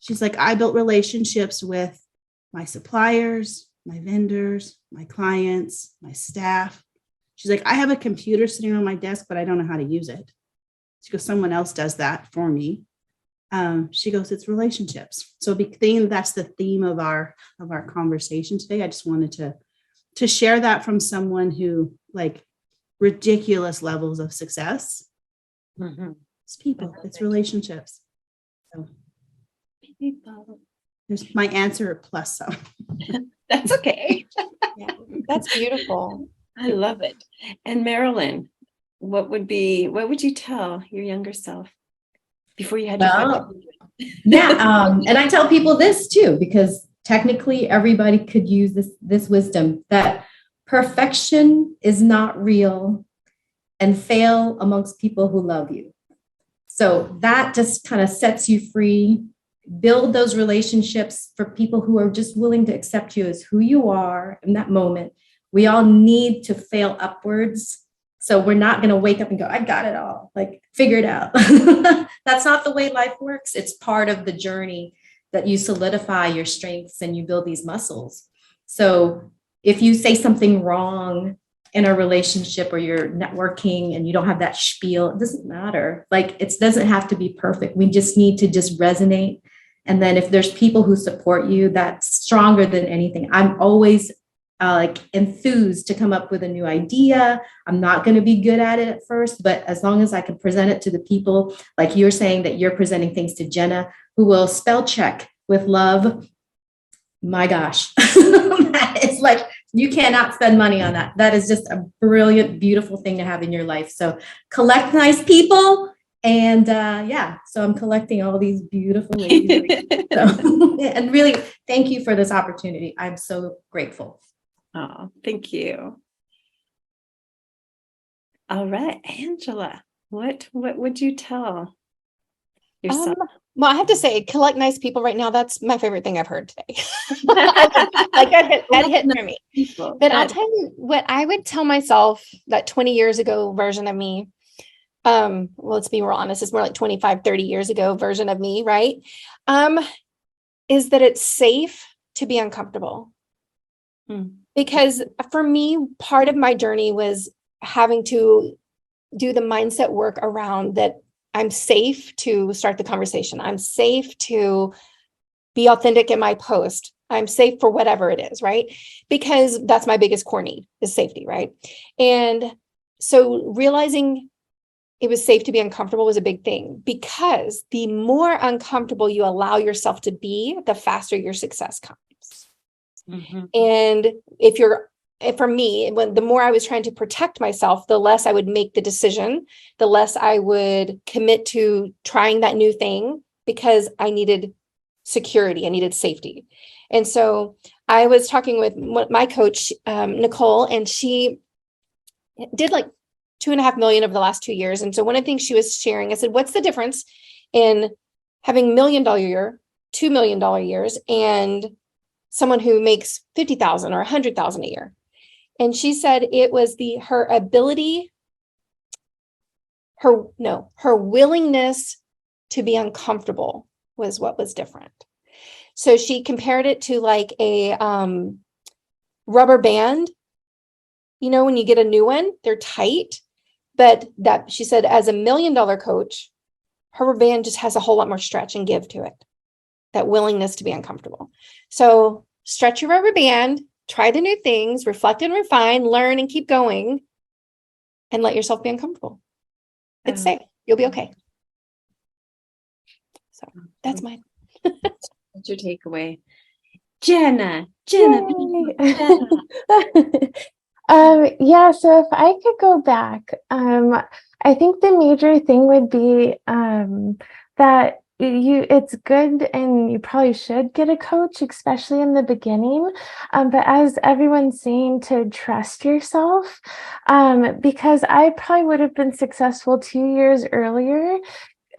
She's like, I built relationships with my suppliers, my vendors, my clients, my staff. She's like, I have a computer sitting on my desk, but I don't know how to use it. She goes, someone else does that for me. She goes, it's relationships. So that's the theme of our conversation today. I just wanted to share that from someone who like ridiculous levels of success. Mm-hmm. It's people, it's relationships. So there's my answer plus some. That's okay. Yeah, that's beautiful. I love it. And Marilen, what would you tell your younger self before you had Well, and I tell people this too, because technically everybody could use this wisdom, that perfection is not real and fail amongst people who love you. So that just kind of sets you free. Build those relationships for people who are just willing to accept you as who you are in that moment. We all need to fail upwards. So we're not going to wake up and go, I got it all, like figure it out. That's not the way life works. It's part of the journey that you solidify your strengths and you build these muscles. So if you say something wrong in a relationship or you're networking and you don't have that spiel, it doesn't matter. Like it doesn't have to be perfect. We just need to just resonate. And then if there's people who support you, that's stronger than anything. I'm always enthused to come up with a new idea. I'm not going to be good at it at first, but as long as I can present it to the people, like you're saying that you're presenting things to Jenna, who will spell check with love. My gosh, that is like, you cannot spend money on that. That is just a brilliant, beautiful thing to have in your life. So collect nice people. And so I'm collecting all these beautiful ladies. And really, thank you for this opportunity. I'm so grateful. Oh, thank you. All right, Angela, what would you tell yourself? Well, I have to say, collect nice people right now. That's my favorite thing I've heard today. Like that hit for me. But I'll tell you what I would tell myself, that 20 years ago version of me. Well, let's be more honest, it's more like 25, 30 years ago version of me, right? Is that it's safe to be uncomfortable. Because for me, part of my journey was having to do the mindset work around that I'm safe to start the conversation. I'm safe to be authentic in my post. I'm safe for whatever it is, right? Because that's my biggest core need is safety, right? And so realizing it was safe to be uncomfortable was a big thing, because the more uncomfortable you allow yourself to be, the faster your success comes. Mm-hmm. And for me, the more I was trying to protect myself, the less I would make the decision, the less I would commit to trying that new thing, because I needed security, I needed safety. And so I was talking with my coach, Nicole, and she did like 2.5 million over the last 2 years. And so one of the things she was sharing, I said, what's the difference in having $1 million year, $2 million years, and someone who makes 50,000 or 100,000 a year? And she said it was her ability, her willingness to be uncomfortable was what was different. So she compared it to like a rubber band. You know, when you get a new one, they're tight. But that, she said, as a $1 million coach, her rubber band just has a whole lot more stretch and give to it. That willingness to be uncomfortable. So stretch your rubber band, try the new things, reflect and refine, learn and keep going, and let yourself be uncomfortable. It's safe. You'll be okay. So that's mine. What's your takeaway? Jenna. Yeah, so if I could go back, I think the major thing would be that it's good, and you probably should get a coach, especially in the beginning. But as everyone's saying, to trust yourself, because I probably would have been successful 2 years earlier,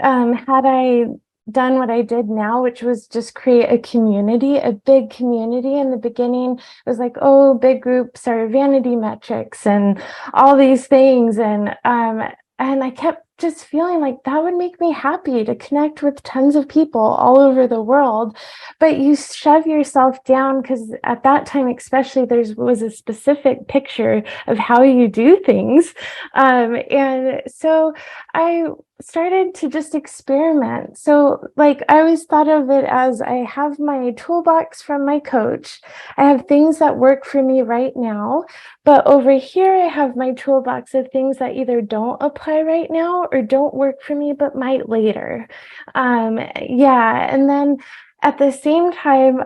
had I done what I did now, which was just create a community, a big community. In the beginning, it was like, oh, big groups are vanity metrics and all these things. And I kept just feeling like that would make me happy to connect with tons of people all over the world. But you shove yourself down because at that time, especially, there was a specific picture of how you do things. And so I started to just experiment. So, like, I always thought of it as I have my toolbox from my coach. I have things that work for me right now. But over here, I have my toolbox of things that either don't apply right now or don't work for me, but might later. Yeah. And then at the same time,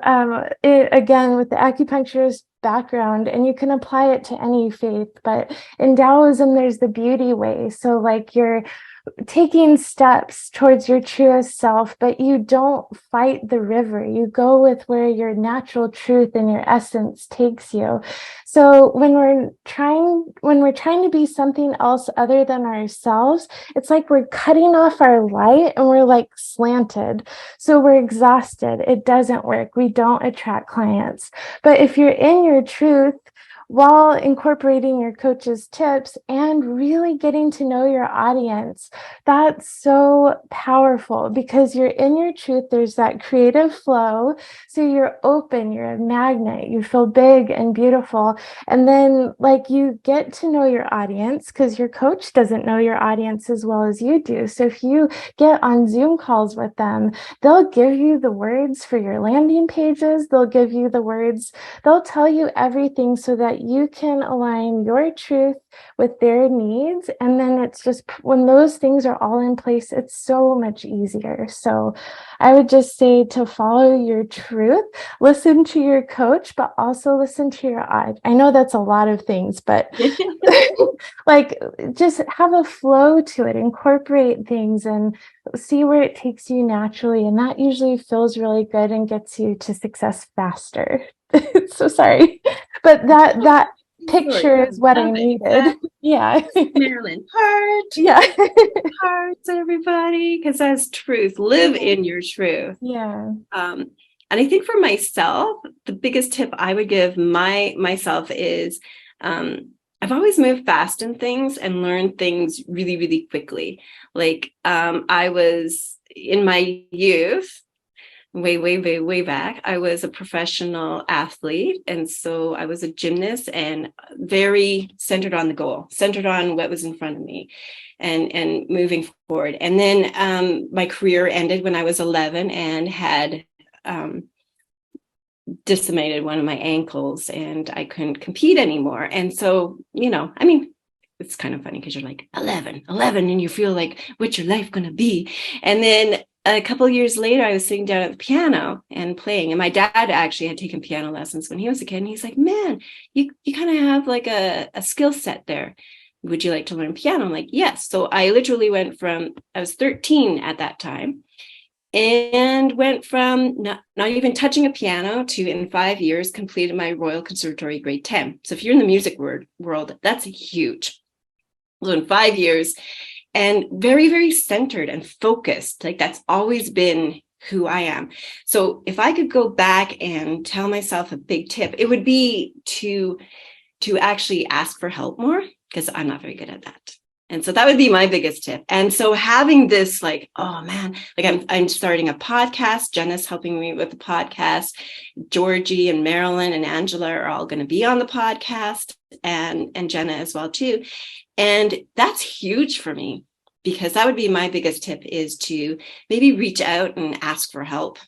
again, with the acupuncturist background, and you can apply it to any faith, but in Taoism, there's the beauty way. So, like, you're taking steps towards your truest self, but you don't fight the river. You go with where your natural truth and your essence takes you. So when we're trying to be something else other than ourselves, it's like we're cutting off our light and we're like slanted. So we're exhausted. It doesn't work. We don't attract clients. But if you're in your truth, while incorporating your coach's tips and really getting to know your audience, that's so powerful because you're in your truth. There's that creative flow. So you're open, you're a magnet, you feel big and beautiful. And then, like, you get to know your audience because your coach doesn't know your audience as well as you do. So if you get on Zoom calls with them, they'll give you the words for your landing pages. They'll give you the words. They'll tell you everything so that you can align your truth with their needs. And then it's just when those things are all in place, it's so much easier. So I would just say to follow your truth, listen to your coach, but also listen to your eye. I know that's a lot of things, but like, just have a flow to it, incorporate things and see where it takes you naturally. And that usually feels really good and gets you to success faster. So sorry, but that picture is what I needed. Yeah. Marilen, heart. Yeah. Hearts, everybody, because that's truth. Live in your truth. Yeah. And I think for myself, the biggest tip I would give myself is I've always moved fast in things and learned things really, really quickly. Like I was in my youth, way back, I was a professional athlete. And so I was a gymnast and very centered on the goal, centered on what was in front of me and moving forward. And then my career ended when I was 11 and had decimated one of my ankles and I couldn't compete anymore. And so, I mean, it's kind of funny because you're like 11 and you feel like, what's your life going to be? And then a couple of years later, I was sitting down at the piano and playing. And my dad actually had taken piano lessons when he was a kid. And he's like, man, you kind of have like a skill set there. Would you like to learn piano? I'm like, yes. So I literally went from, I was 13 at that time, and went from not even touching a piano to, in 5 years, completed my Royal Conservatory grade 10. So if you're in the music world, that's huge. So in 5 years, and very, very centered and focused. Like that's always been who I am. So if I could go back and tell myself a big tip, it would be to actually ask for help more, because I'm not very good at that. And so that would be my biggest tip. And so having this, like, oh man, like I'm starting a podcast. Jenna's helping me with the podcast. Georgee and Marilen and Angela are all going to be on the podcast, and Jenna as well too. And that's huge for me, because that would be my biggest tip, is to maybe reach out and ask for help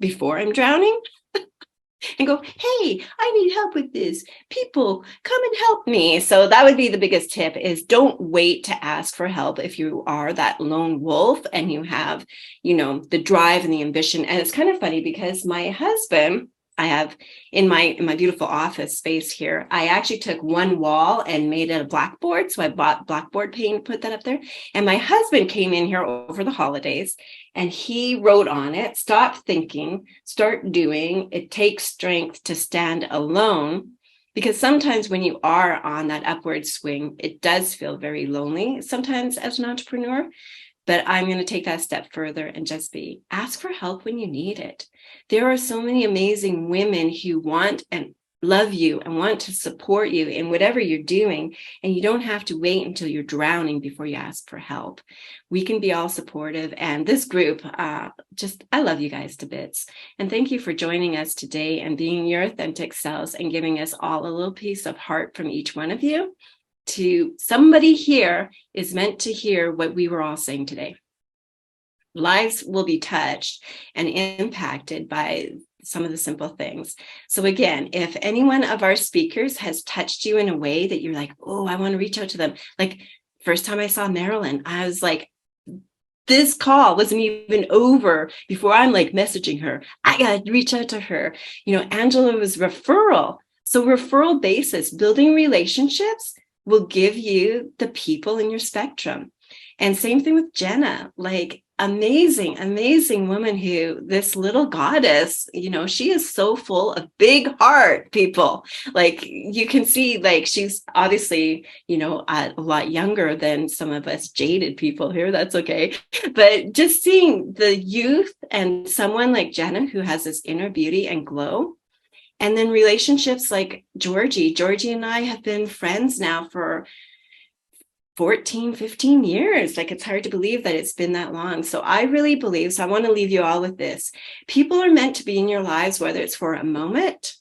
before I'm drowning and go, hey, I need help with this. People, come and help me. So that would be the biggest tip, is don't wait to ask for help if you are that lone wolf and you have, the drive and the ambition. And it's kind of funny because my husband, I have in my beautiful office space here, I actually took one wall and made it a blackboard. So I bought blackboard paint, put that up there. And my husband came in here over the holidays and he wrote on it, stop thinking, start doing. It takes strength to stand alone. Because sometimes when you are on that upward swing, it does feel very lonely sometimes as an entrepreneur. But I'm going to take that step further and just ask for help when you need it. There are so many amazing women who want and love you and want to support you in whatever you're doing. And you don't have to wait until you're drowning before you ask for help. We can be all supportive. And this group, I love you guys to bits. And thank you for joining us today and being your authentic selves and giving us all a little piece of heart from each one of you. To somebody here is meant to hear what we were all saying today. Lives will be touched and impacted by some of the simple things. So again, if any one of our speakers has touched you in a way that you're like, oh, I want to reach out to them. Like first time I saw Marilen, I was like, this call wasn't even over before I'm like messaging her. I got to reach out to her. Angela was referral. So referral basis, building relationships will give you the people in your spectrum. And same thing with Jenna, like amazing, amazing woman who this little goddess, she is so full of big heart, people. Like you can see, like she's obviously, a lot younger than some of us jaded people here. That's okay. But just seeing the youth and someone like Jenna who has this inner beauty and glow. And then relationships like Georgee and I have been friends now for 14, 15 years. Like it's hard to believe that it's been that long. So I really believe, so I want to leave you all with this. People are meant to be in your lives, whether it's for a moment,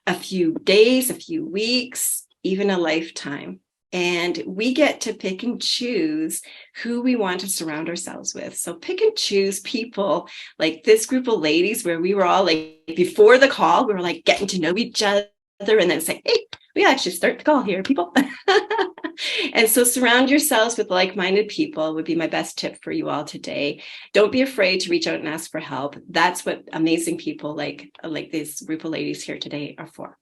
a few days, a few weeks, even a lifetime. And we get to pick and choose who we want to surround ourselves with. So pick and choose people like this group of ladies where we were all like, before the call, we were like getting to know each other and then say, hey, we actually start the call here, people. And so surround yourselves with like-minded people would be my best tip for you all today. Don't be afraid to reach out and ask for help. That's what amazing people like this group of ladies here today are for.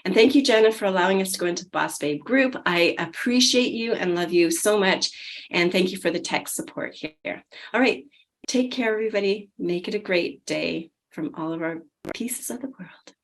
And thank you, Jenna, for allowing us to go into the Boss Babe group. I appreciate you and love you so much. And thank you for the tech support here. All right. Take care, everybody. Make it a great day from all of our pieces of the world.